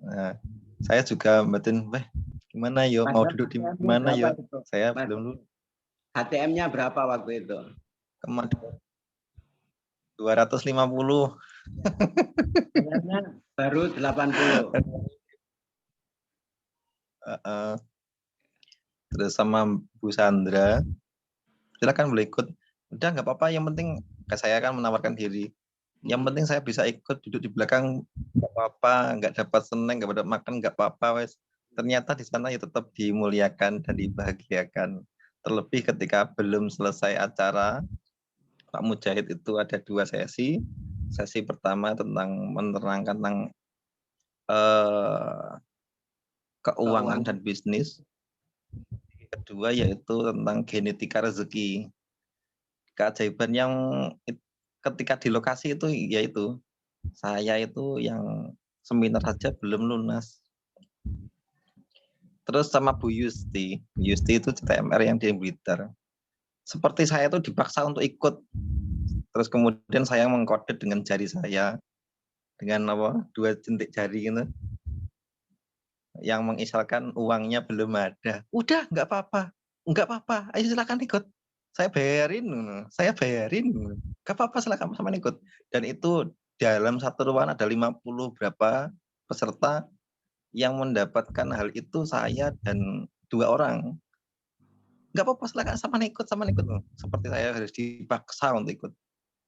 Nah, saya juga batin, gimana yo mau duduk di mana yo? Saya belum lunas. HTM-nya berapa waktu itu? Kemarin 250. Baru 80. Terus sama Bu Sandra, silakan boleh ikut. Udah nggak apa-apa, yang penting saya kan menawarkan diri. Yang penting saya bisa ikut duduk di belakang nggak apa-apa, nggak dapat seneng, nggak dapat makan nggak apa-apa wes. Ternyata di sana ya tetap dimuliakan dan dibahagiakan. Terlebih ketika belum selesai acara, Pak Mujahid itu ada 2 sesi. Sesi pertama tentang menerangkan tentang keuangan dan bisnis. Kedua yaitu tentang genetika rezeki. Keajaiban yang ketika di lokasi itu yaitu saya itu yang seminar saja belum lunas. Terus sama Bu Yusti itu CTMR yang di Blitar. Seperti saya itu dipaksa untuk ikut. Terus kemudian saya mengkode dengan jari saya dengan 2 jentik jari gitu. Yang mengisyaratkan uangnya belum ada. Udah nggak apa-apa, ayo silakan ikut. Saya bayarin, nggak apa-apa silakan sama ikut. Dan itu dalam satu ruangan ada 50 berapa peserta yang mendapatkan hal itu saya dan 2 orang. Nggak apa-apa silakan sama ikut. Seperti saya harus dipaksa untuk ikut.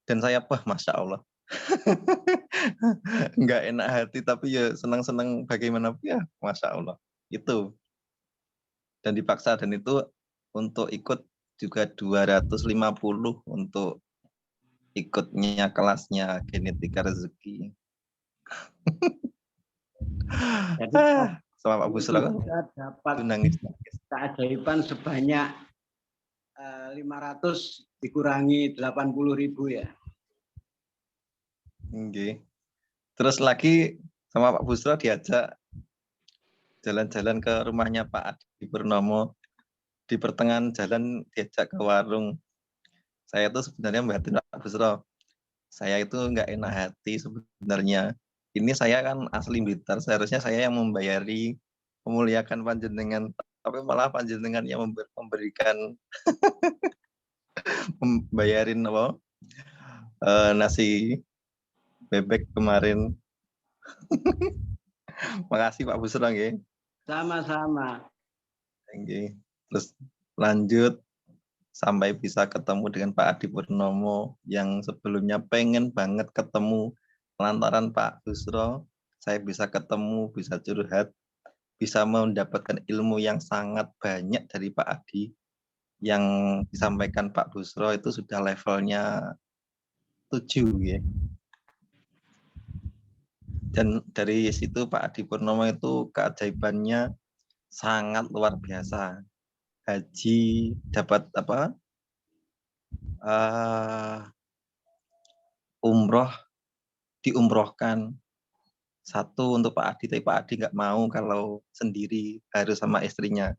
Dan saya masya Allah. Nggak enak hati tapi ya senang-senang bagaimana ya masya Allah itu. Dan dipaksa dan itu untuk ikut juga 250 untuk ikutnya kelasnya genetika rezeki. Jadi, sama Pak Busro kan dapat nangis. Keajaiban sebanyak 500 dikurangi 80.000 ya. Okay. Terus lagi sama Pak Busro diajak jalan-jalan ke rumahnya Pak Adi Purnomo. Di pertengahan jalan diajak ke warung. Saya itu sebenarnya membatin Pak Busro. Saya itu nggak enak hati sebenarnya. Ini saya kan asli Blitar, seharusnya saya yang membayari, memuliakan panjenengan, tapi malah panjenengan yang memberikan membayarin nasi bebek kemarin. Makasih Pak Busro nggih. Sama-sama. Terus lanjut sampai bisa ketemu dengan Pak Adi Purnomo yang sebelumnya pengen banget ketemu. Lantaran Pak Busro, saya bisa ketemu, bisa curhat, bisa mendapatkan ilmu yang sangat banyak dari Pak Adi. Yang disampaikan Pak Busro itu sudah levelnya 7 ya. Dan dari situ Pak Adi Purnomo itu keajaibannya sangat luar biasa. Haji dapat apa? Umroh diumrohkan. Satu untuk Pak Adi, tapi Pak Adi nggak mau kalau sendiri, harus sama istrinya.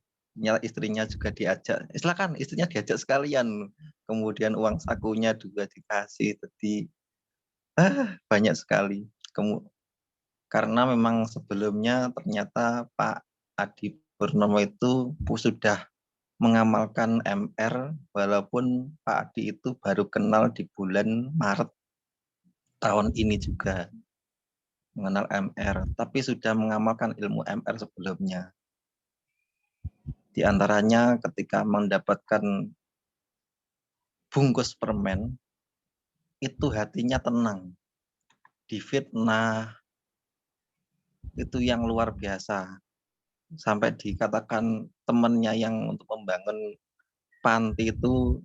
Istrinya juga diajak. Silakan, istrinya diajak sekalian. Kemudian uang sakunya juga dikasih. Jadi banyak sekali. Karena memang sebelumnya ternyata Pak Adi Purnomo itu sudah mengamalkan MR, walaupun Pak Adi itu baru kenal di bulan Maret tahun ini juga mengenal MR, tapi sudah mengamalkan ilmu MR sebelumnya. Di antaranya ketika mendapatkan bungkus permen, itu hatinya tenang. Difitnah, itu yang luar biasa. Sampai dikatakan temannya yang untuk membangun panti itu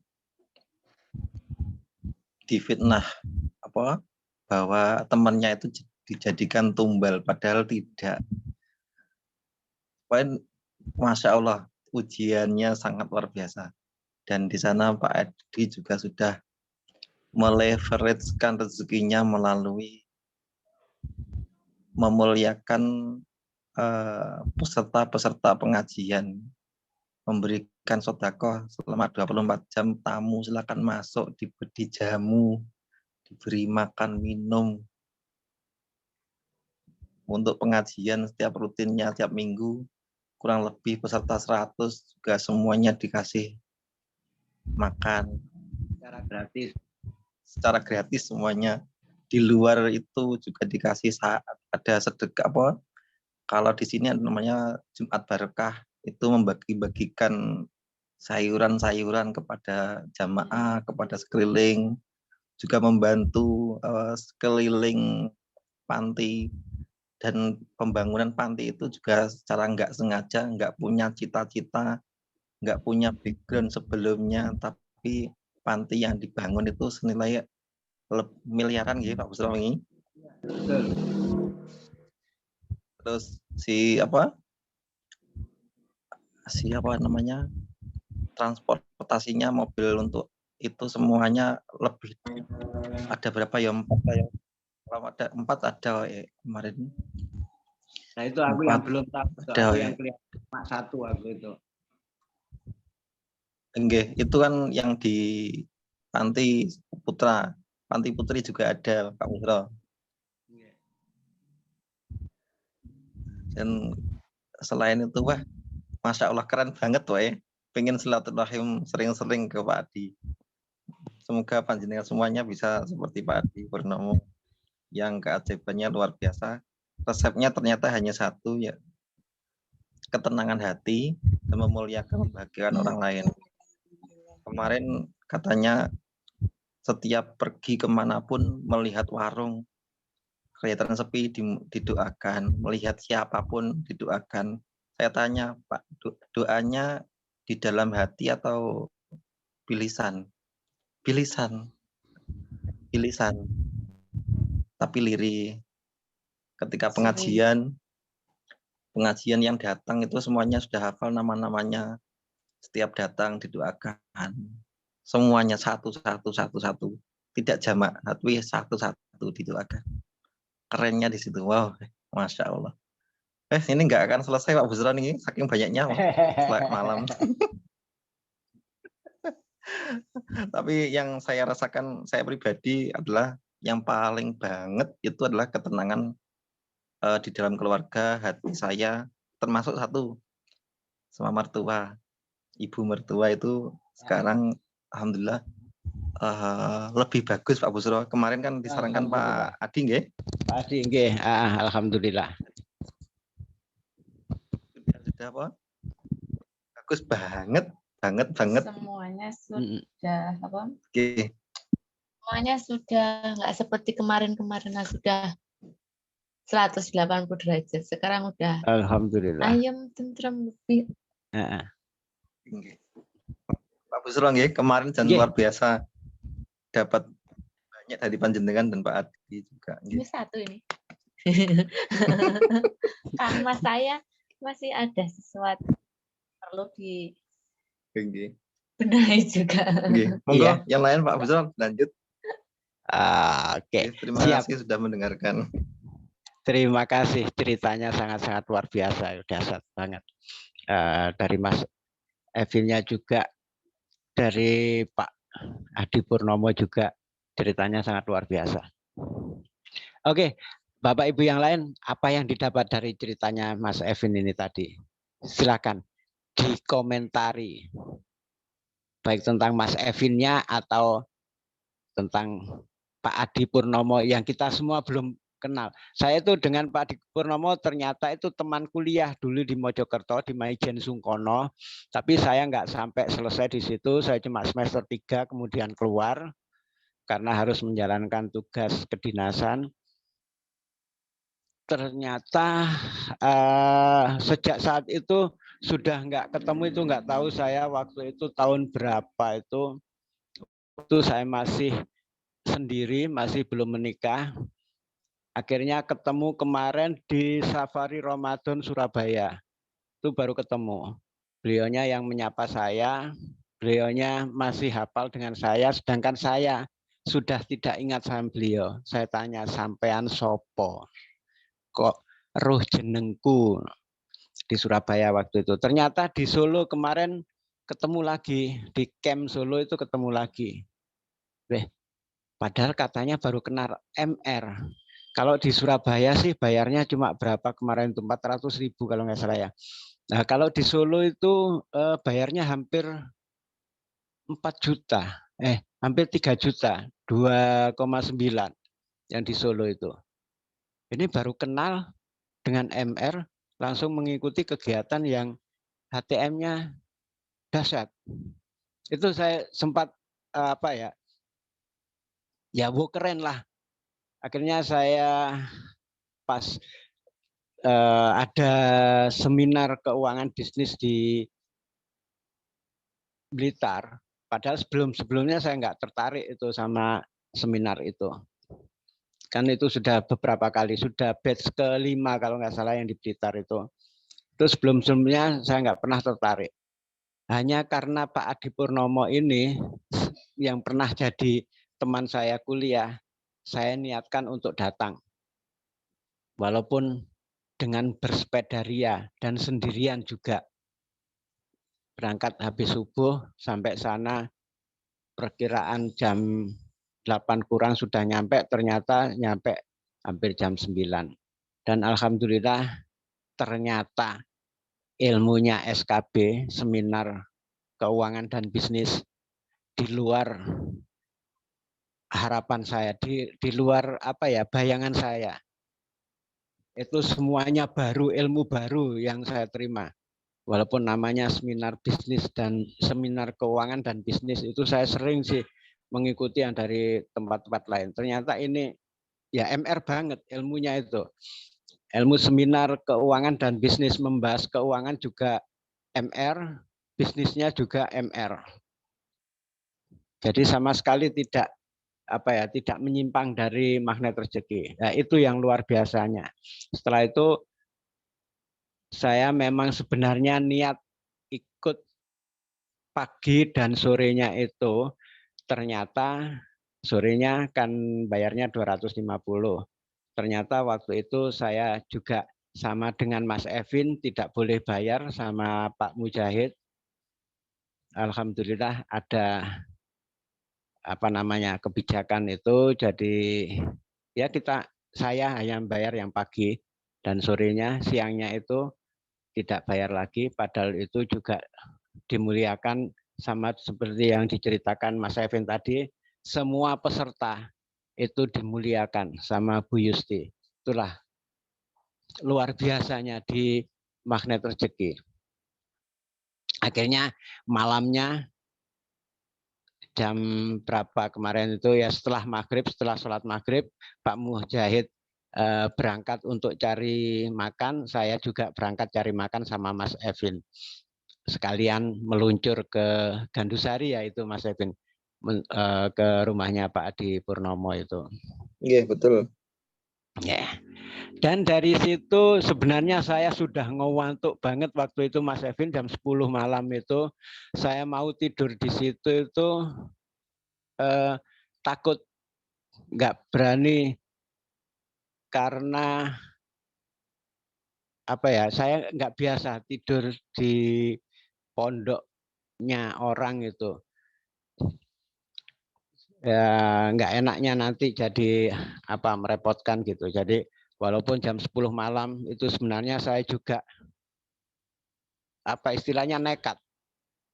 difitnah bahwa temannya itu dijadikan tumbal, padahal tidak. Masya Allah, ujiannya sangat luar biasa. Dan di sana Pak Adi juga sudah meleverage-kan rezekinya melalui memuliakan peserta-peserta pengajian, memberikan sedekah selama 24 jam, tamu silakan masuk, diberi jamu, diberi makan minum. Untuk pengajian setiap rutinnya setiap minggu kurang lebih peserta 100 juga semuanya dikasih makan secara gratis semuanya. Di luar itu juga dikasih saat ada sedekah kalau di sini namanya Jumat Barokah, itu membagi-bagikan sayuran-sayuran kepada jamaah, kepada sekeliling, juga membantu sekeliling panti. Dan pembangunan panti itu juga secara nggak sengaja, nggak punya cita-cita, nggak punya background sebelumnya, tapi panti yang dibangun itu senilai miliaran gitu Pak Busro ini. Terus siapa namanya, transportasinya, mobil untuk itu semuanya lebih, ada berapa ya, 4 ya, kalau ada 4 ada kemarin. Nah itu aku 4, yang belum tahu, ada, aku yang kelihatan cuma 1 aku itu. Enggak, itu kan yang di Panti Putra, Panti Putri juga ada Pak Busro. Dan selain itu, wah, Masya Allah keren banget wah ya. Pengen silaturahim sering-sering ke Pak Adi. Semoga panjenengan semuanya bisa seperti Pak Adi Purnomo yang keajaibannya luar biasa. Resepnya ternyata hanya satu, ya, ketenangan hati dan memuliakan, membahagiakan orang lain. Kemarin katanya setiap pergi kemanapun melihat warung kelihatan sepi didoakan, melihat siapapun didoakan. Saya tanya, Pak, doanya di dalam hati atau bilisan? Bilisan, tapi lirih. Ketika pengajian yang datang itu semuanya sudah hafal nama-namanya. Setiap datang didoakan. Semuanya satu. Tidak jamak, tapi satu didoakan. Kerennya di situ. Wow, Masya Allah. Ini nggak akan selesai Pak Busro nih, saking banyaknya malam. Tapi yang saya rasakan, saya pribadi adalah yang paling banget itu adalah ketenangan di dalam keluarga, hati saya, termasuk satu, sama mertua. Ibu mertua itu sekarang alhamdulillah lebih bagus Pak Busro. Kemarin kan disarankan Pak Adi nggih? Pak Adi nggih, alhamdulillah. Sudah apa? Bagus banget. Semuanya sudah apa? Oke. Semuanya sudah nggak seperti kemarin-kemarin, sudah 180 derajat. Sekarang udah alhamdulillah. Ayam tentrem lebih. Pak Busro nggih, kemarin dan luar biasa dapat banyak dari panjenengan dan Pak Adi juga. Ini satu ini. Karena saya masih ada sesuatu perlu dibenahi juga. Monggo, Iya. yang lain Pak Busron, lanjut. Oke, Terima siap. kasih sudah mendengarkan. Terima kasih, ceritanya sangat-sangat luar biasa, dahsyat banget. Dari Mas Evinnya juga, dari Pak Adi Purnomo juga, ceritanya sangat luar biasa. Oke, Bapak Ibu yang lain, apa yang didapat dari ceritanya Mas Evin ini tadi? Silakan dikomentari, baik tentang Mas Evinnya atau tentang Pak Adi Purnomo yang kita semua belum kenal. Saya itu dengan Pak Adi Purnomo ternyata itu teman kuliah dulu di Mojokerto di Maijen Sungkono, tapi saya nggak sampai selesai di situ. Saya cuma semester 3 kemudian keluar karena harus menjalankan tugas kedinasan. Ternyata sejak saat itu sudah nggak ketemu, itu nggak tahu saya waktu itu tahun berapa itu saya masih sendiri, masih belum menikah. Akhirnya ketemu kemarin di Safari Ramadan Surabaya. Itu baru ketemu. Beliaunya yang menyapa saya, beliaunya masih hafal dengan saya, sedangkan saya sudah tidak ingat sama beliau. Saya tanya, sampean sopo? Kok roh jenengku di Surabaya waktu itu. Ternyata di Solo kemarin ketemu lagi, di camp Solo itu ketemu lagi. Padahal katanya baru kenal MR. Kalau di Surabaya sih bayarnya cuma berapa kemarin itu 400.000 kalau nggak salah ya. Nah kalau di Solo itu bayarnya hampir 4 juta, hampir 3 juta, 2,9 yang di Solo itu. Ini baru kenal dengan MR, langsung mengikuti kegiatan yang HTM-nya dahsyat. Itu saya sempat wow keren lah. Akhirnya saya pas ada seminar keuangan bisnis di Blitar, padahal sebelumnya saya nggak tertarik itu sama seminar itu. Kan itu sudah beberapa kali, sudah batch ke-5 kalau nggak salah yang di Blitar itu. Terus sebelumnya saya nggak pernah tertarik. Hanya karena Pak Adi Purnomo ini yang pernah jadi teman saya kuliah, saya niatkan untuk datang. Walaupun dengan bersepeda ria dan sendirian juga. Berangkat habis subuh sampai sana perkiraan jam 8 kurang sudah nyampe, ternyata nyampe hampir jam 9. Dan alhamdulillah ternyata ilmunya SKB, seminar keuangan dan bisnis, di luar harapan saya, di luar bayangan saya. Itu semuanya baru, ilmu baru yang saya terima. Walaupun namanya seminar bisnis dan seminar keuangan dan bisnis, itu saya sering sih mengikuti yang dari tempat-tempat lain. Ternyata ini ya MR banget ilmunya itu. Ilmu seminar keuangan dan bisnis, membahas keuangan juga MR, bisnisnya juga MR. Jadi sama sekali tidak menyimpang dari magnet rezeki. Nah, itu yang luar biasanya. Setelah itu saya memang sebenarnya niat ikut pagi dan sorenya itu, ternyata sorenya kan bayarnya 250. Ternyata waktu itu saya juga sama dengan Mas Evin tidak boleh bayar sama Pak Mujahid. Alhamdulillah ada kebijakan itu, jadi ya saya hanya bayar yang pagi dan sorenya, siangnya itu tidak bayar lagi, padahal itu juga dimuliakan sama seperti yang diceritakan Mas Evin tadi, semua peserta itu dimuliakan sama Bu Yusti. Itulah luar biasanya di magnet rezeki. Akhirnya malamnya jam berapa kemarin itu ya, setelah sholat maghrib, Pak Mujahid berangkat untuk cari makan, saya juga berangkat cari makan sama Mas Evin. Sekalian meluncur ke Gandusari ya itu Mas Evin, ke rumahnya Pak Adi Purnomo itu. Iya, betul. Ya. Dan dari situ sebenarnya saya sudah ngantuk banget waktu itu Mas Evin, jam 10 malam itu saya mau tidur di situ itu takut, nggak berani karena apa ya, saya nggak biasa tidur di pondoknya orang itu. Ya nggak enaknya nanti jadi apa, merepotkan gitu. Jadi walaupun jam 10 malam itu sebenarnya saya juga apa istilahnya nekat.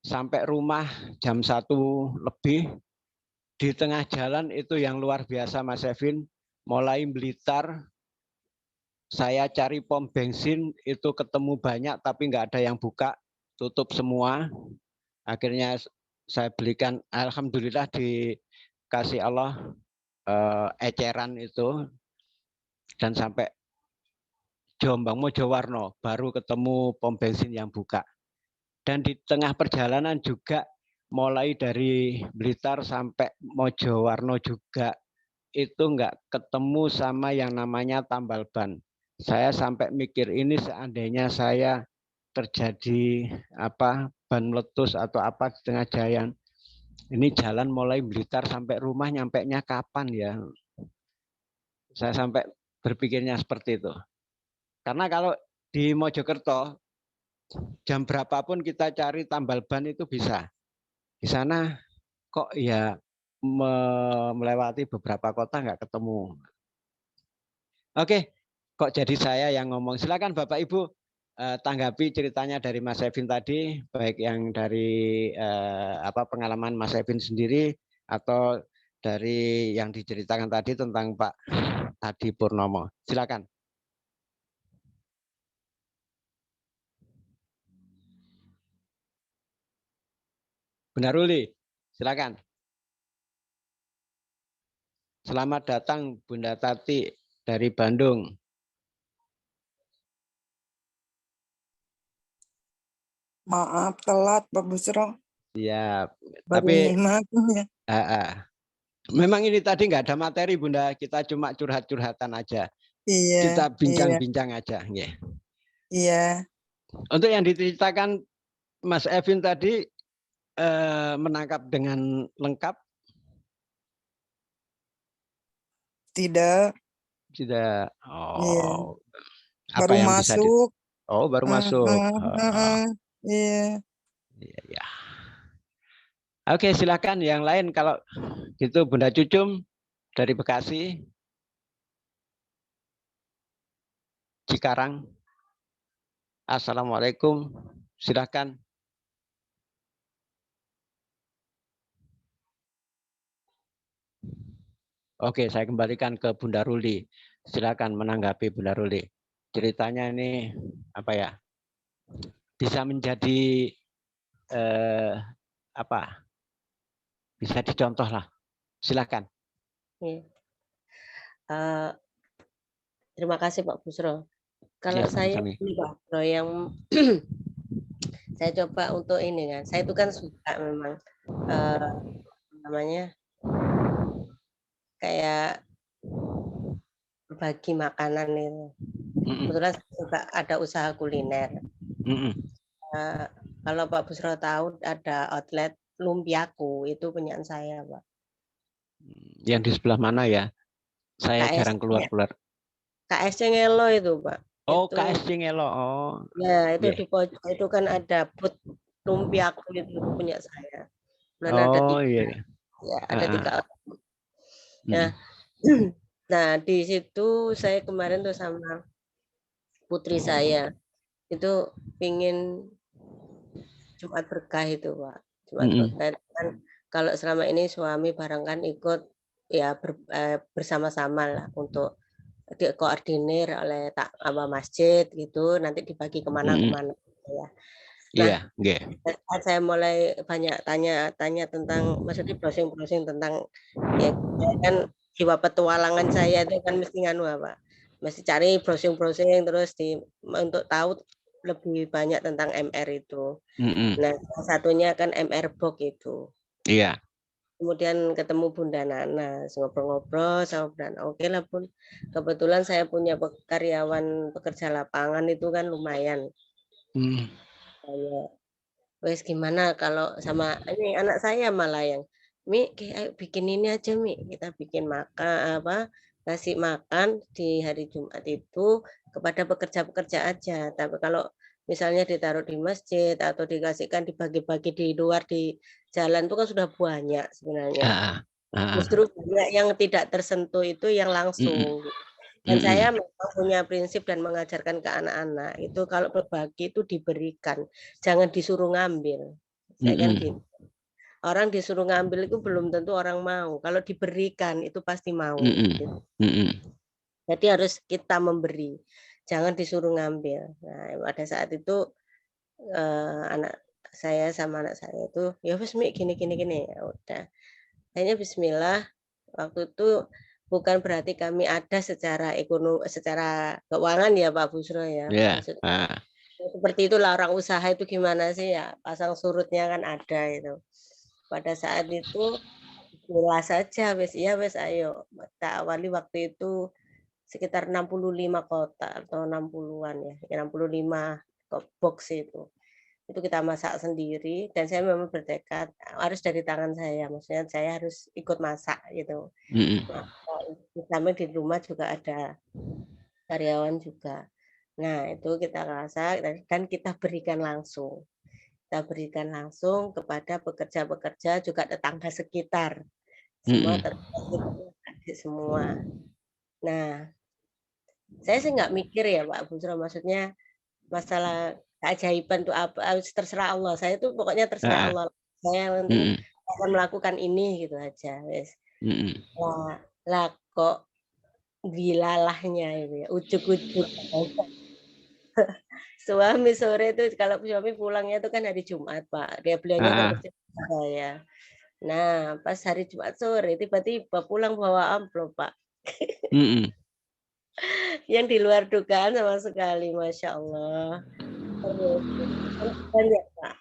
Sampai rumah jam 1 lebih, di tengah jalan itu yang luar biasa Mas Evin, mulai Blitar saya cari pom bensin itu ketemu banyak tapi nggak ada yang buka, tutup semua. Akhirnya saya belikan, alhamdulillah dikasih Allah eceran itu, dan sampai Jombang Mojowarno baru ketemu pom bensin yang buka. Dan di tengah perjalanan juga mulai dari Blitar sampai Mojowarno juga itu nggak ketemu sama yang namanya tambal ban. Saya sampai mikir ini seandainya saya terjadi apa, ban meletus atau apa di tengah jalan, ini jalan mulai Blitar sampai rumah nyampainya kapan ya? Saya sampai berpikirnya seperti itu. Karena kalau di Mojokerto jam berapapun kita cari tambal ban itu bisa. Di sana kok ya melewati beberapa kota nggak ketemu. Oke, kok jadi saya yang ngomong. Silakan Bapak Ibu tanggapi ceritanya dari Mas Evin tadi, baik yang dari apa pengalaman Mas Evin sendiri atau dari yang diceritakan tadi tentang Pak Hadi Purnomo. Silakan. Bunda Ruli, silakan. Selamat datang Bunda Tati dari Bandung. Maaf telat Pak Busro. Siap. Baru Tapi nyimak ya. Memang ini tadi nggak ada materi Bunda, kita cuma curhat-curhatan aja. Iya. Kita bincang-bincang aja. Yeah. Iya. Untuk yang diceritakan Mas Evin tadi menangkap dengan lengkap? Tidak. Tidak. Oh. Iya. Apa Baru yang masuk. bisa Oh, baru masuk. Iya. Iya. Oke, silakan yang lain kalau gitu Bunda Cucum dari Bekasi. Cikarang. Assalamualaikum. Silakan. Oke, saya kembalikan ke Bunda Ruli. Silakan menanggapi Bunda Ruli. Ceritanya ini apa ya? Bisa menjadi apa? Bisa dicontoh lah. Silakan. Terima kasih Pak Busro. Kalau Ya, saya ini Pak Busro yang saya coba untuk ini kan, saya itu kan suka memang namanya kayak berbagi makanan itu. Kebetulan saya juga ada usaha kuliner. Kalau Pak Busro tahu ada outlet Lumpiaku, itu punyaan saya Pak. Yang di sebelah mana ya? Saya jarang keluar-keluar. KSC Ngelo itu Pak. Oh, itu, KSC Ngelo. Oh. Ya, itu di pojok itu kan ada booth Lumpiaku itu punya saya. Dan oh ada 3, iya. Ya, ada 3. Nah, di situ saya kemarin tuh sama putri saya itu pingin Jumat berkah itu Pak. Jumat berkah kan kalau selama ini suami barang kan ikut ya bersama-sama lah untuk dikoordinir oleh masjid gitu, nanti dibagi kemana-kemana ya. Nah, saya mulai banyak tanya tentang, maksudnya browsing tentang ya kan jiwa petualangan saya itu kan mesti nganu apa, mesti cari browsing terus untuk tahu lebih banyak tentang MR itu. Nah, salah satunya kan MR Box itu. Iya. kemudian ketemu Bunda Nana, ngobrol-ngobrol sama Bunda Nana. Oke lah Bun, kebetulan saya punya karyawan pekerja lapangan itu kan lumayan. Saya, wes gimana kalau sama ini anak saya malah yang, Mi, ayo bikin ini aja Mi, kita bikin makan ngasih makan di hari Jumat itu kepada pekerja-pekerja aja. Tapi kalau misalnya ditaruh di masjid atau dikasihkan dibagi-bagi di luar di jalan itu kan sudah banyak sebenarnya. Justru banyak yang tidak tersentuh itu yang langsung. Dan saya memang punya prinsip dan mengajarkan ke anak-anak itu kalau berbagi itu diberikan, jangan disuruh ngambil. Saya kan gitu. Orang disuruh ngambil itu belum tentu orang mau. Kalau diberikan itu pasti mau. Gitu. Jadi harus kita memberi, jangan disuruh ngambil. Nah, pada saat itu anak saya sama anak saya itu ya wes Mi gini. Ya udah. Akhirnya Bismillah, waktu itu bukan berarti kami ada secara ekonomi, secara keuangan ya Pak Busro ya. Maksudnya, seperti itulah orang usaha itu gimana sih ya, pasang surutnya kan ada itu. Pada saat itu jelas saja wes ya wes ayo kita awali waktu itu sekitar 65 kotak atau 60-an ya 65 box itu kita masak sendiri dan saya memang bertekad harus dari tangan saya, maksudnya saya harus ikut masak gitu. Sampai di rumah juga ada karyawan juga. Nah itu kita masak dan kita berikan langsung. Kita berikan langsung kepada pekerja-pekerja juga tetangga sekitar. Semua terkait semua. Nah, saya sih nggak mikir ya Pak Busro, maksudnya masalah keajaiban itu apa, terserah Allah. Saya tuh pokoknya terserah Allah. Saya nanti akan melakukan ini gitu aja, wes. Lah kok gilalahnya itu ya, ujuk-ujuk. Suami sore itu kalau suami pulangnya itu kan hari Jumat Pak, beliaunya kan kerja saya. Nah pas hari Jumat sore tiba-tiba pulang bawa amplop Pak. Yang di luar dugaan sama sekali, Masya Allah. Banyak Pak,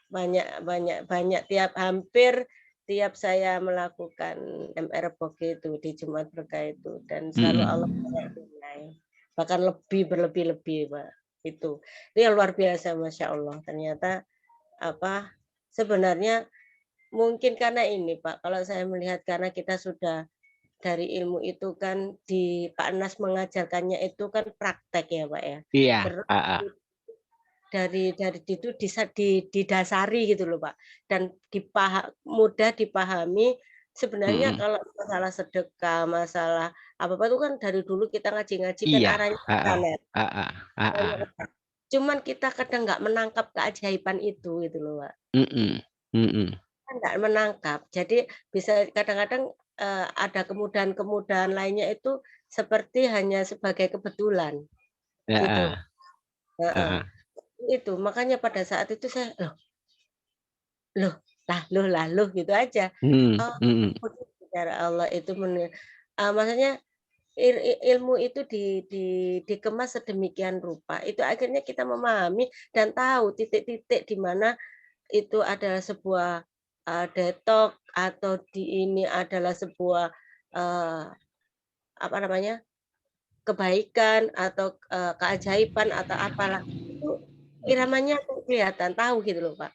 banyak hampir tiap saya melakukan MR Box itu di Jumat Berkah itu dan selalu Allah tunai, bahkan berlebih-lebih Pak itu yang luar biasa Masya Allah. Ternyata sebenarnya mungkin karena ini Pak, kalau saya melihat karena kita sudah dari ilmu itu kan di Pak Nas mengajarkannya itu kan praktek ya Pak ya. Iya. Terus dari itu didasari gitu loh Pak, dan mudah dipahami. Sebenarnya kalau masalah sedekah, masalah apa-apa itu kan dari dulu kita ngaji-ngaji kan arahnya ke sana. Cuman kita kadang nggak menangkap keajaiban itu gitu loh Pak. Kita nggak menangkap. Jadi bisa kadang-kadang ada kemudahan-kemudahan lainnya itu seperti hanya sebagai kebetulan. Gitu. Itu makanya pada saat itu saya loh gitu aja. Cara Allah itu maksudnya ilmu itu dikemas sedemikian rupa. Itu akhirnya kita memahami dan tahu titik-titik di mana itu adalah sebuah detok atau ini adalah sebuah kebaikan atau keajaiban atau apalah itu iramanya kelihatan tahu gitu loh Pak.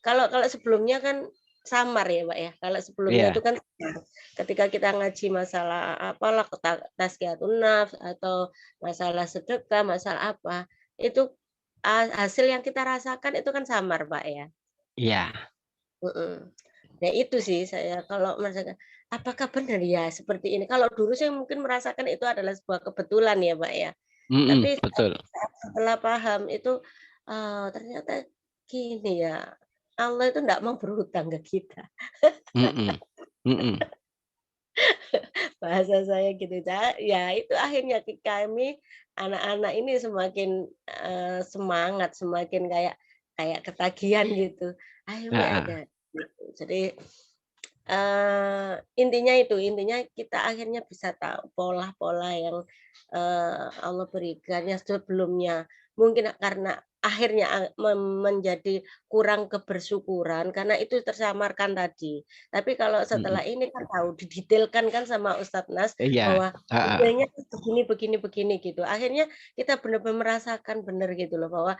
Kalau sebelumnya kan samar ya Pak ya. Kalau sebelumnya itu kan ketika kita ngaji masalah apalah tazkiyatun nafs atau masalah sedekah, masalah apa, itu hasil yang kita rasakan itu kan samar Pak ya. Iya. Nah itu sih saya kalau merasakan apakah benar ya seperti ini. Kalau dulu saya mungkin merasakan itu adalah sebuah kebetulan ya Pak ya. Tapi betul. Setelah paham itu ternyata gini ya, Allah itu enggak mau berhutang ke kita. Bahasa saya gitu. Ya itu akhirnya kami anak-anak ini semakin semangat, semakin kayak ketagihan gitu. Ayo ada. Jadi intinya kita akhirnya bisa tahu pola-pola yang Allah berikan yang sebelumnya mungkin karena akhirnya menjadi kurang kebersyukuran karena itu tersamarkan tadi. Tapi kalau setelah ini kan tahu didetailkan kan sama Ustadz Nas bahwa idenya begini gitu. Akhirnya kita benar-benar merasakan benar gitu loh bahwa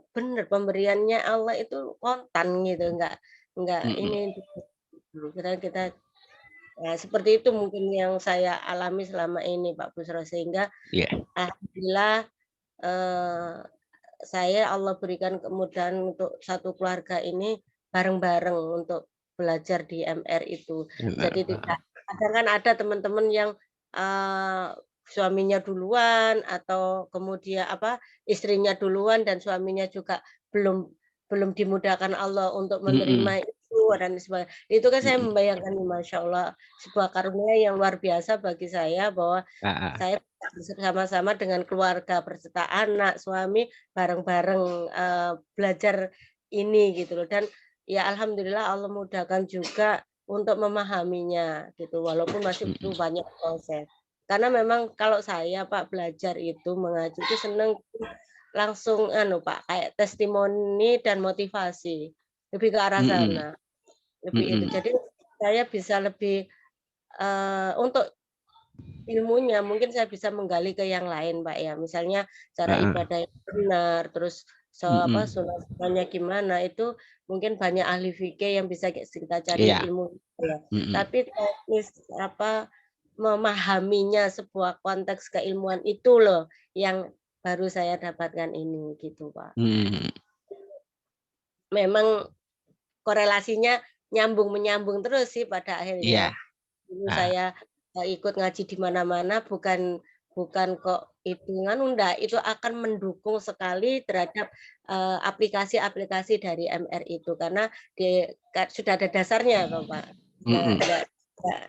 benar pemberiannya Allah itu kontan gitu, enggak ini kita Nah, seperti itu mungkin yang saya alami selama ini Pak Busro, sehingga alhamdulillah saya Allah berikan kemudahan untuk satu keluarga ini bareng-bareng untuk belajar di MR itu. Jadi tidak kadang kan ada teman-teman yang suaminya duluan atau kemudian istrinya duluan dan suaminya juga belum dimudahkan Allah untuk menerima itu dan sebagainya. Itu kan saya membayangkan Masya Allah sebuah karunia yang luar biasa bagi saya bahwa saya bersama-sama dengan keluarga berserta anak, suami bareng-bareng belajar ini gitu loh. Dan ya alhamdulillah Allah mudahkan juga untuk memahaminya gitu walaupun masih butuh banyak proses. Karena memang kalau saya Pak belajar itu mengaji itu seneng langsung Pak kayak testimoni dan motivasi. Lebih ke arah sana. Lebih itu. Jadi saya bisa lebih untuk ilmunya mungkin saya bisa menggali ke yang lain Pak ya. Misalnya cara ibadah yang benar, terus sunah-sunahnya gimana itu mungkin banyak ahli fikih yang bisa kita cari ilmu ya. Tapi teknis memahaminya sebuah konteks keilmuan itu loh yang baru saya dapatkan ini gitu Pak. Memang korelasinya menyambung terus sih pada akhirnya. Dulu saya ikut ngaji di mana-mana bukan kok hitungan itu akan mendukung sekali terhadap aplikasi-aplikasi dari MR itu karena sudah ada dasarnya kok Pak.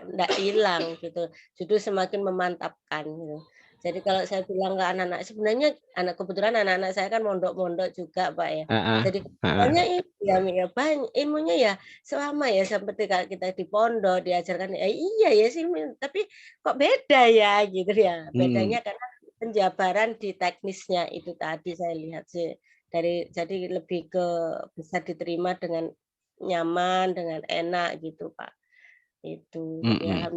Enggak hilang gitu. Justru semakin memantapkan gitu. Jadi kalau saya bilang ke anak-anak sebenarnya kebetulan anak-anak saya kan mondok-mondok juga Pak ya. Jadi banyak banyak ilmunya ya selama ya seperti kalau kita di pondok diajarkan iya ya sih tapi kok beda ya gitu ya. Bedanya karena penjabaran di teknisnya itu tadi saya lihat sih jadi lebih ke bisa diterima dengan nyaman dengan enak gitu Pak. Itu ya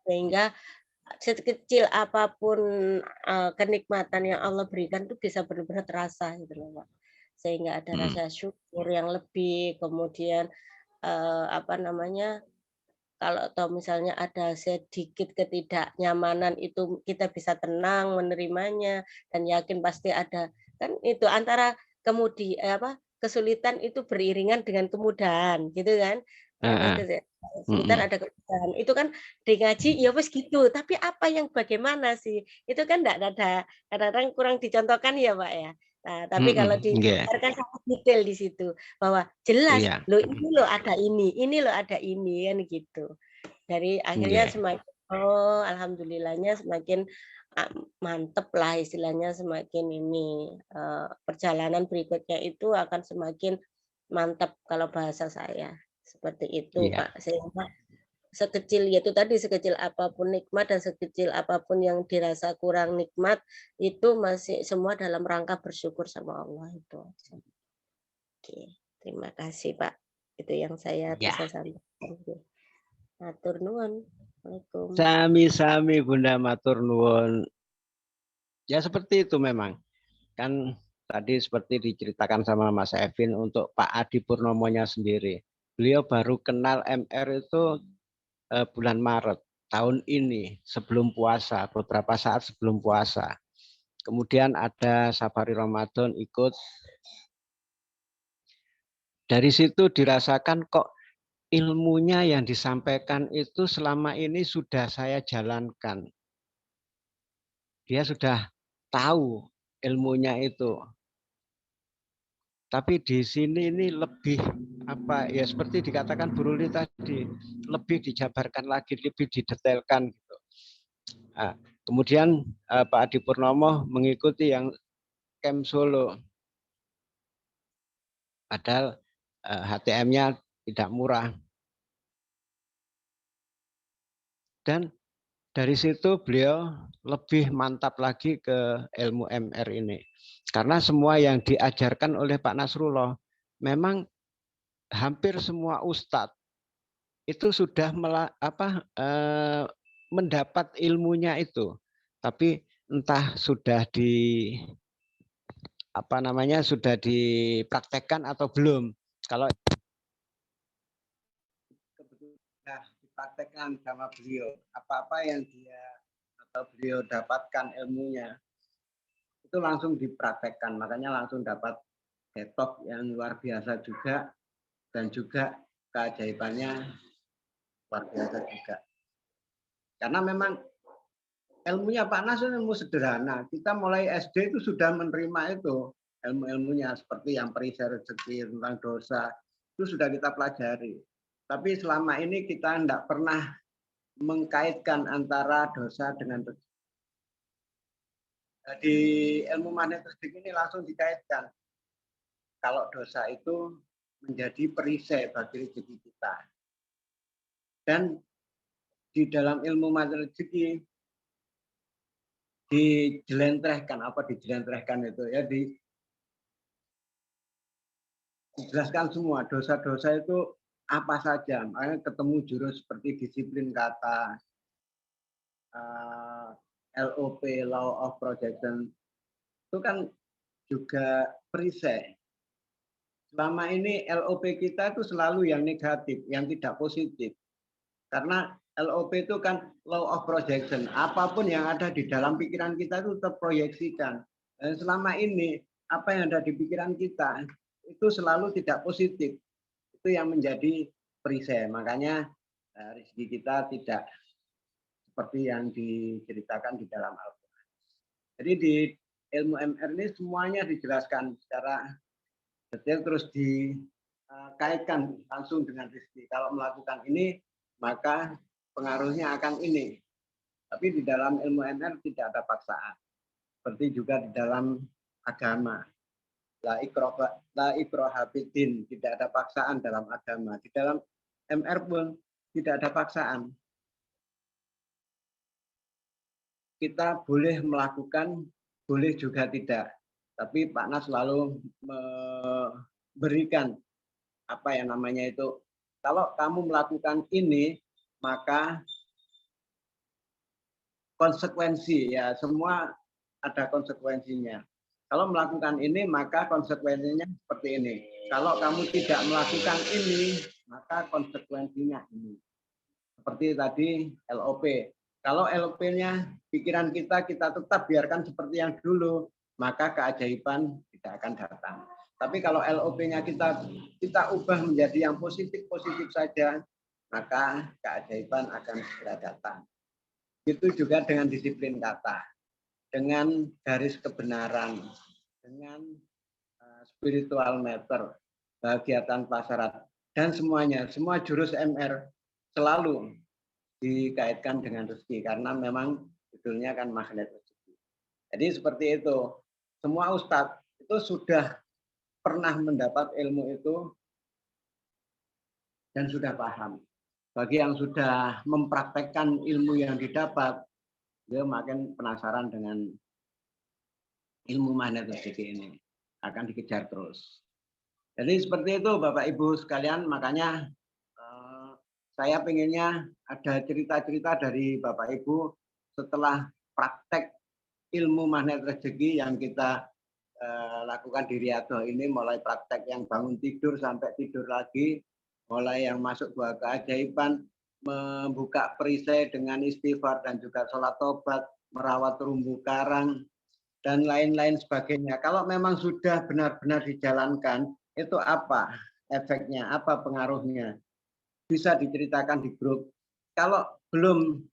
sehingga sekecil apapun kenikmatan yang Allah berikan itu bisa benar-benar terasa gitu loh Pak. Sehingga ada rasa syukur yang lebih, kemudian kalau misalnya ada sedikit ketidaknyamanan itu kita bisa tenang menerimanya dan yakin pasti ada kan itu antara kesulitan itu beriringan dengan kemudahan gitu kan. Kesulitan ada kemudahan. Itu kan di ngaji ya wes gitu, tapi apa yang bagaimana sih? Itu kan enggak ada kadang-kadang kurang dicontohkan ya, Pak ya. Nah, tapi kalau diajarkan sangat detail di situ bahwa jelas lo ini lo ada ini lo ada ini kan gitu. Dari akhirnya semakin alhamdulillahnya semakin mantep lah istilahnya semakin ini perjalanan berikutnya itu akan semakin mantap kalau bahasa saya seperti itu Pak sehingga sekecil apapun nikmat dan sekecil apapun yang dirasa kurang nikmat itu masih semua dalam rangka bersyukur sama Allah itu. Oke, terima kasih Pak. Itu yang saya bisa sampaikan. Matur nuwun. Assalamualaikum. Sami-sami Bunda matur nuwun. Ya seperti itu memang. Kan tadi seperti diceritakan sama Mas Evin untuk Pak Adi Purnomonya sendiri. Beliau baru kenal MR itu bulan Maret tahun ini sebelum puasa, beberapa saat sebelum puasa. Kemudian ada Safari Ramadan ikut. Dari situ dirasakan kok ilmunya yang disampaikan itu selama ini sudah saya jalankan. Dia sudah tahu ilmunya itu. Tapi di sini ini lebih ya seperti dikatakan Bu Ruli tadi, lebih dijabarkan lagi, lebih didetailkan gitu. Nah, kemudian Pak Adi Purnomo mengikuti yang Camp Solo. Padahal HTM-nya tidak murah. Dan dari situ beliau lebih mantap lagi ke ilmu MR ini. Karena semua yang diajarkan oleh Pak Nasrullah, memang hampir semua ustadz itu sudah mendapat ilmunya itu. Tapi entah sudah sudah dipraktekkan atau belum. Kalau kebetulan dipraktekkan sama beliau, apa-apa yang dia atau beliau dapatkan ilmunya itu langsung dipraktekkan, makanya langsung dapat detok yang luar biasa juga, dan juga keajaibannya luar biasa juga. Karena memang ilmunya Pak Nas itu ilmu sederhana. Kita mulai SD itu sudah menerima itu ilmu-ilmunya, seperti yang perisai rezeki, tentang dosa, itu sudah kita pelajari. Tapi selama ini kita tidak pernah mengkaitkan antara dosa dengan rezeki. Di ilmu magnet rezeki ini langsung dikaitkan. Kalau dosa itu menjadi perisai bagi rezeki kita. Dan di dalam ilmu magnet rezeki dijelentrehkan, itu ya, dijelaskan semua dosa-dosa itu apa saja. Makanya ketemu jurus seperti disiplin kata, LOP, Law of Projection, itu kan juga perisai. Selama ini LOP kita itu selalu yang negatif, yang tidak positif. Karena LOP itu kan Law of Projection. Apapun yang ada di dalam pikiran kita itu terproyeksikan. Dan selama ini apa yang ada di pikiran kita itu selalu tidak positif. Itu yang menjadi perisai. Makanya rezeki kita tidak seperti yang diceritakan di dalam Al-Quran. Jadi di ilmu MR ini semuanya dijelaskan secara detail, terus dikaitkan langsung dengan rezeki. Kalau melakukan ini, maka pengaruhnya akan ini. Tapi di dalam ilmu MR tidak ada paksaan. Seperti juga di dalam agama. La ikraha fiddin, tidak ada paksaan dalam agama. Di dalam MR pun tidak ada paksaan. Kita boleh melakukan, boleh juga tidak. Tapi Pak Nas selalu memberikan apa yang namanya itu, kalau kamu melakukan ini, maka konsekuensi, ya semua ada konsekuensinya. Kalau melakukan ini, maka konsekuensinya seperti ini. Kalau kamu tidak melakukan ini, maka konsekuensinya ini. Seperti tadi LOP. Kalau LOP-nya pikiran kita tetap biarkan seperti yang dulu, maka keajaiban tidak akan datang. Tapi kalau LOP-nya kita ubah menjadi yang positif-positif saja, maka keajaiban akan segera datang. Itu juga dengan disiplin kata, dengan garis kebenaran, dengan spiritual matter, bahagia tanpa syarat, dan semuanya, semua jurus MR selalu dikaitkan dengan rezeki, karena memang judulnya kan magnet rezeki. Jadi seperti itu. Semua ustadz itu sudah pernah mendapat ilmu itu dan sudah paham. Bagi yang sudah mempraktekkan ilmu yang didapat, dia makin penasaran dengan ilmu magnet rezeki ini. Akan dikejar terus. Jadi seperti itu Bapak Ibu sekalian, makanya saya pengennya ada cerita-cerita dari Bapak Ibu setelah praktek ilmu magnet rezeki yang kita lakukan di Riyadhah ini, mulai praktek yang bangun tidur sampai tidur lagi, mulai yang masuk buah keajaiban, membuka perisai dengan istighfar dan juga sholat tobat, merawat terumbu karang, dan lain-lain sebagainya. Kalau memang sudah benar-benar dijalankan, itu apa efeknya, apa pengaruhnya? Bisa diceritakan di grup. Kalau belum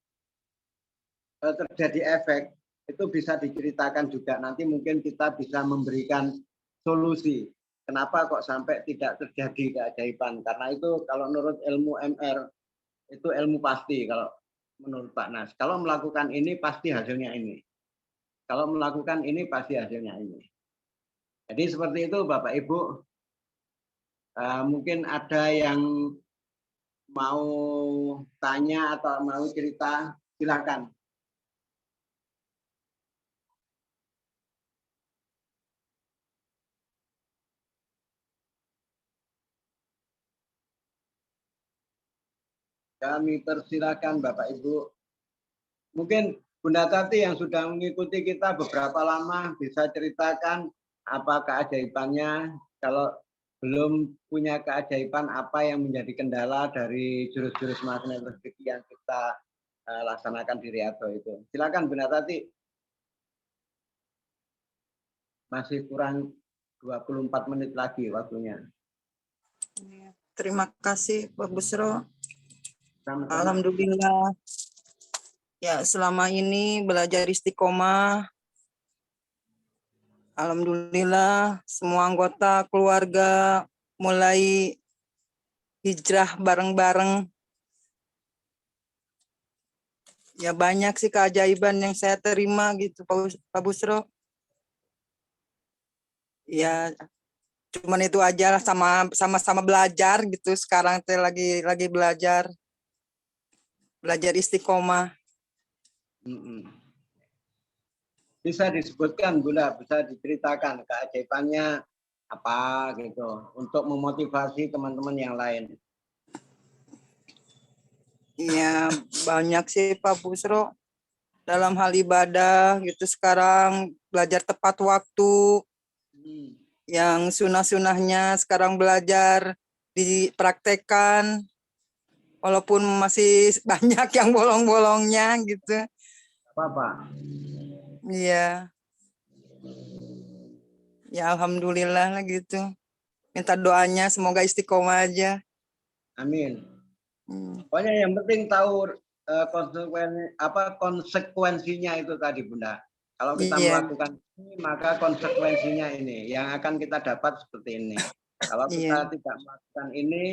terjadi efek, itu bisa diceritakan juga. Nanti mungkin kita bisa memberikan solusi. Kenapa kok sampai tidak terjadi keajaiban? Karena itu kalau menurut ilmu MR, itu ilmu pasti kalau menurut Pak Nas. Kalau melakukan ini, pasti hasilnya ini. Kalau melakukan ini, pasti hasilnya ini. Jadi seperti itu Bapak Ibu. Mungkin ada yang mau tanya atau mau cerita, Silakan. Kami persilakan Bapak Ibu. Mungkin Bunda Tati yang sudah mengikuti kita beberapa lama bisa ceritakan apa keajaibannya. Kalau belum punya keajaiban, apa yang menjadi kendala dari jurus-jurus magnet rezeki yang kita laksanakan di Riyadhah itu. Silakan Bunda Tati. Masih kurang 24 menit lagi waktunya. Terima kasih Pak Busro. Sama-sama. Alhamdulillah. Ya, selama ini belajar istiqomah. Alhamdulillah semua anggota keluarga mulai hijrah bareng-bareng. Ya banyak sih keajaiban yang saya terima gitu Pak Busro. Ya cuman itu aja lah, sama-sama belajar gitu. Sekarang saya lagi belajar istiqomah. Bisa disebutkan Bunda, bisa diceritakan keajaibannya apa gitu untuk memotivasi teman-teman yang lain. Iya, banyak sih Pak Busro. Dalam hal ibadah gitu sekarang belajar tepat waktu. Yang sunah-sunahnya sekarang belajar dipraktekkan. Walaupun masih banyak yang bolong-bolongnya gitu. Apa-apa. Iya. Ya alhamdulillah lah gitu. Minta doanya semoga istiqomah aja. Amin. Pokoknya yang penting tahu konsekuensinya itu tadi Bunda. Kalau kita melakukan ini, maka konsekuensinya ini yang akan kita dapat seperti ini. Kalau kita tidak melakukan ini,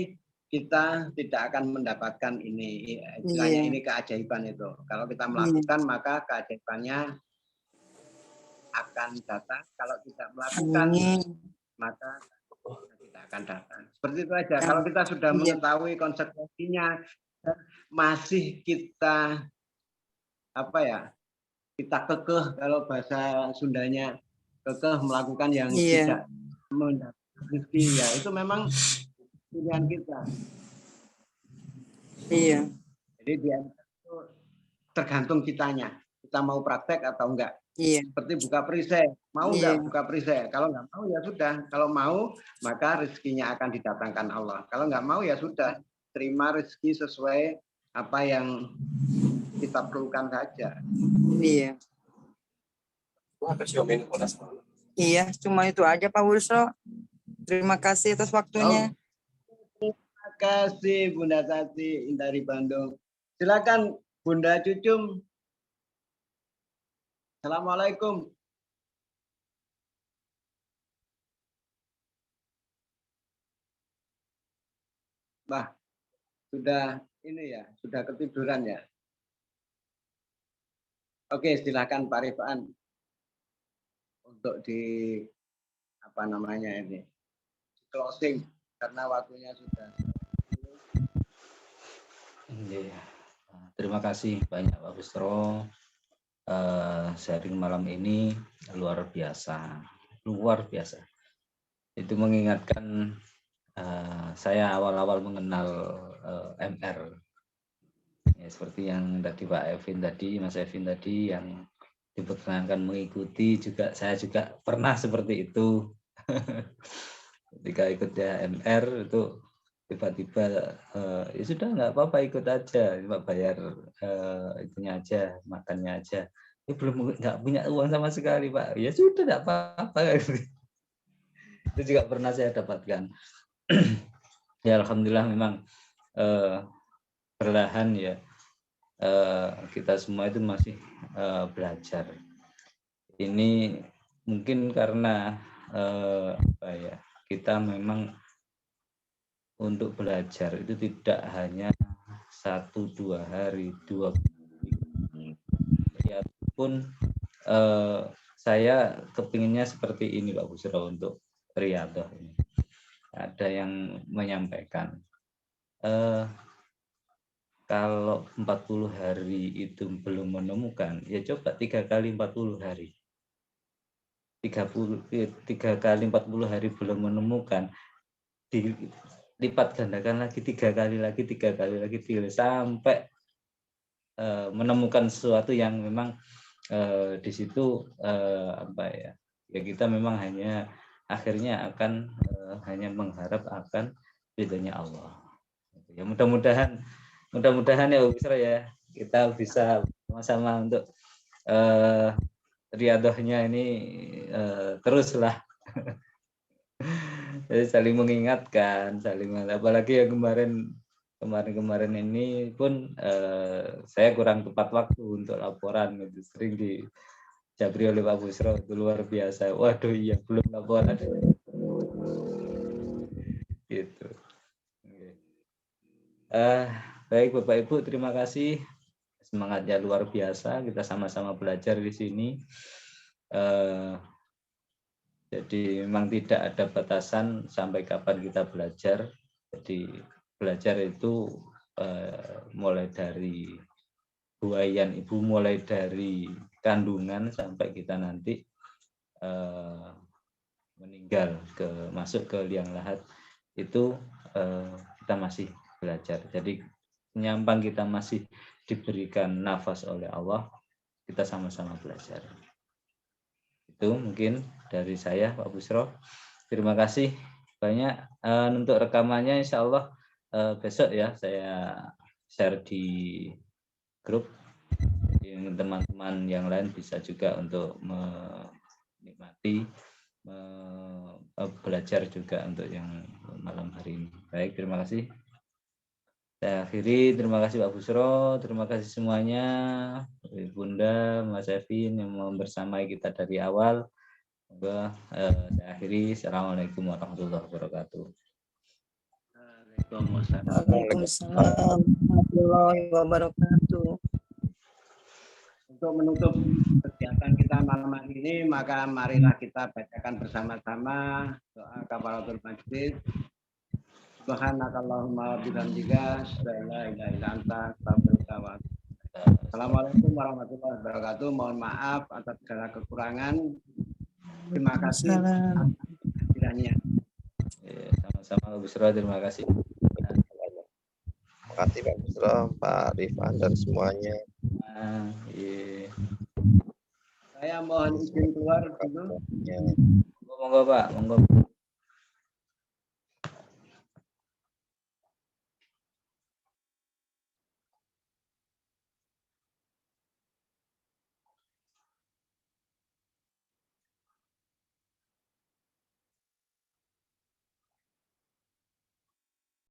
kita tidak akan mendapatkan ini. Istilahnya ini keajaiban itu. Kalau kita melakukan, maka keajaibannya akan datang. Kalau tidak melakukan, maka tidak akan datang. Seperti itu aja. Kalau kita sudah mengetahui konsekuensinya, masih kita kita kekeh, kalau bahasa Sundanya kekeh melakukan yang tidak mendapat rezeki, ya itu memang pilihan kita. Iya. Jadi dia itu tergantung kitanya, kita mau praktek atau enggak. Iya. Seperti buka perisai, mau enggak buka perisai? Kalau enggak mau ya sudah. Kalau mau maka rezekinya akan didatangkan Allah. Kalau enggak mau ya sudah, terima rezeki sesuai apa yang kita perlukan saja. Iya. Iya, cuma itu aja Pak Busro. Terima kasih atas waktunya. Terima kasih Bunda Tati dari Bandung. Silakan Bunda Cucum. Assalamualaikum. Bah, sudah ini ya, sudah ketiduran ya. Oke, silakan Pak Rifan untuk di ini closing karena waktunya sudah. Terima kasih banyak Pak Busro. Sharing malam ini luar biasa. Itu mengingatkan saya awal-awal mengenal MR. Ya, seperti yang tadi Pak Evin tadi, Mas Evin tadi yang diperkenankan mengikuti juga, saya juga pernah seperti itu. Ketika ikut ya MR itu tiba-tiba ya sudah nggak apa-apa ikut aja, cuma bayar itunya aja, makannya aja. Ya belum, nggak punya uang sama sekali Pak. Ya sudah nggak apa-apa. Itu juga pernah saya dapatkan. Ya alhamdulillah memang perlahan ya kita semua itu masih belajar. Ini mungkin karena kita memang untuk belajar itu tidak hanya 1-2 hari, 2 minggu. Ya pun saya kepinginnya seperti ini Pak Busro untuk Riyadhah ini. Ada yang menyampaikan kalau 40 hari itu belum menemukan, ya coba 3 kali 40 hari. 3 kali 40 hari belum menemukan, dilipat gandakan lagi 3 kali lagi, 3 kali lagi, sampai menemukan sesuatu yang memang di situ apa ya? Ya kita memang hanya akhirnya akan hanya mengharap akan ridhonya Allah. Ya mudah-mudahan ya Bu Bisro ya, kita bisa sama-sama untuk riadohnya ini teruslah. Jadi saling mengingatkan, apalagi yang kemarin ini pun saya kurang tepat waktu untuk laporan, gitu. Sering dijabri oleh Pak Busro, itu luar biasa. Waduh iya, belum laporan. Gitu. Baik Bapak Ibu, terima kasih. Semangatnya luar biasa, kita sama-sama belajar di sini. Jadi memang tidak ada batasan sampai kapan kita belajar. Jadi belajar itu mulai dari buayan ibu, mulai dari kandungan sampai kita nanti meninggal masuk ke liang lahat, itu kita masih belajar. Jadi nyampang kita masih diberikan nafas oleh Allah, kita sama-sama belajar. Itu mungkin dari saya Pak Busro. Terima kasih banyak. Untuk rekamannya insya Allah besok ya saya share di grup. Teman-teman yang lain bisa juga untuk menikmati, belajar juga untuk yang malam hari ini. Baik, terima kasih. Saya akhiri, terima kasih Pak Busro, terima kasih semuanya, Bunda, Mas Evin yang mau bersamai kita dari awal. Semoga saya akhiri. Assalamualaikum warahmatullahi wabarakatuh. Waalaikumsalam warahmatullahi wabarakatuh. Untuk menutup kegiatan kita malam hari ini, maka marilah kita bacakan bersama-sama doa kafaratul majlis. Subhanakallahumma bihamdika, la ilaha illa anta, astaghfiruka wa atubu ilaik. Assalamualaikum warahmatullahi wabarakatuh. Mohon maaf atas segala kekurangan. Terima kasih. Kiranya. Sama-sama Pak Busro, terima kasih. Terima kasih Pak Busro, Pak Rifan dan semuanya. Saya mohon izin keluar dulu. Monggo Pak, monggo.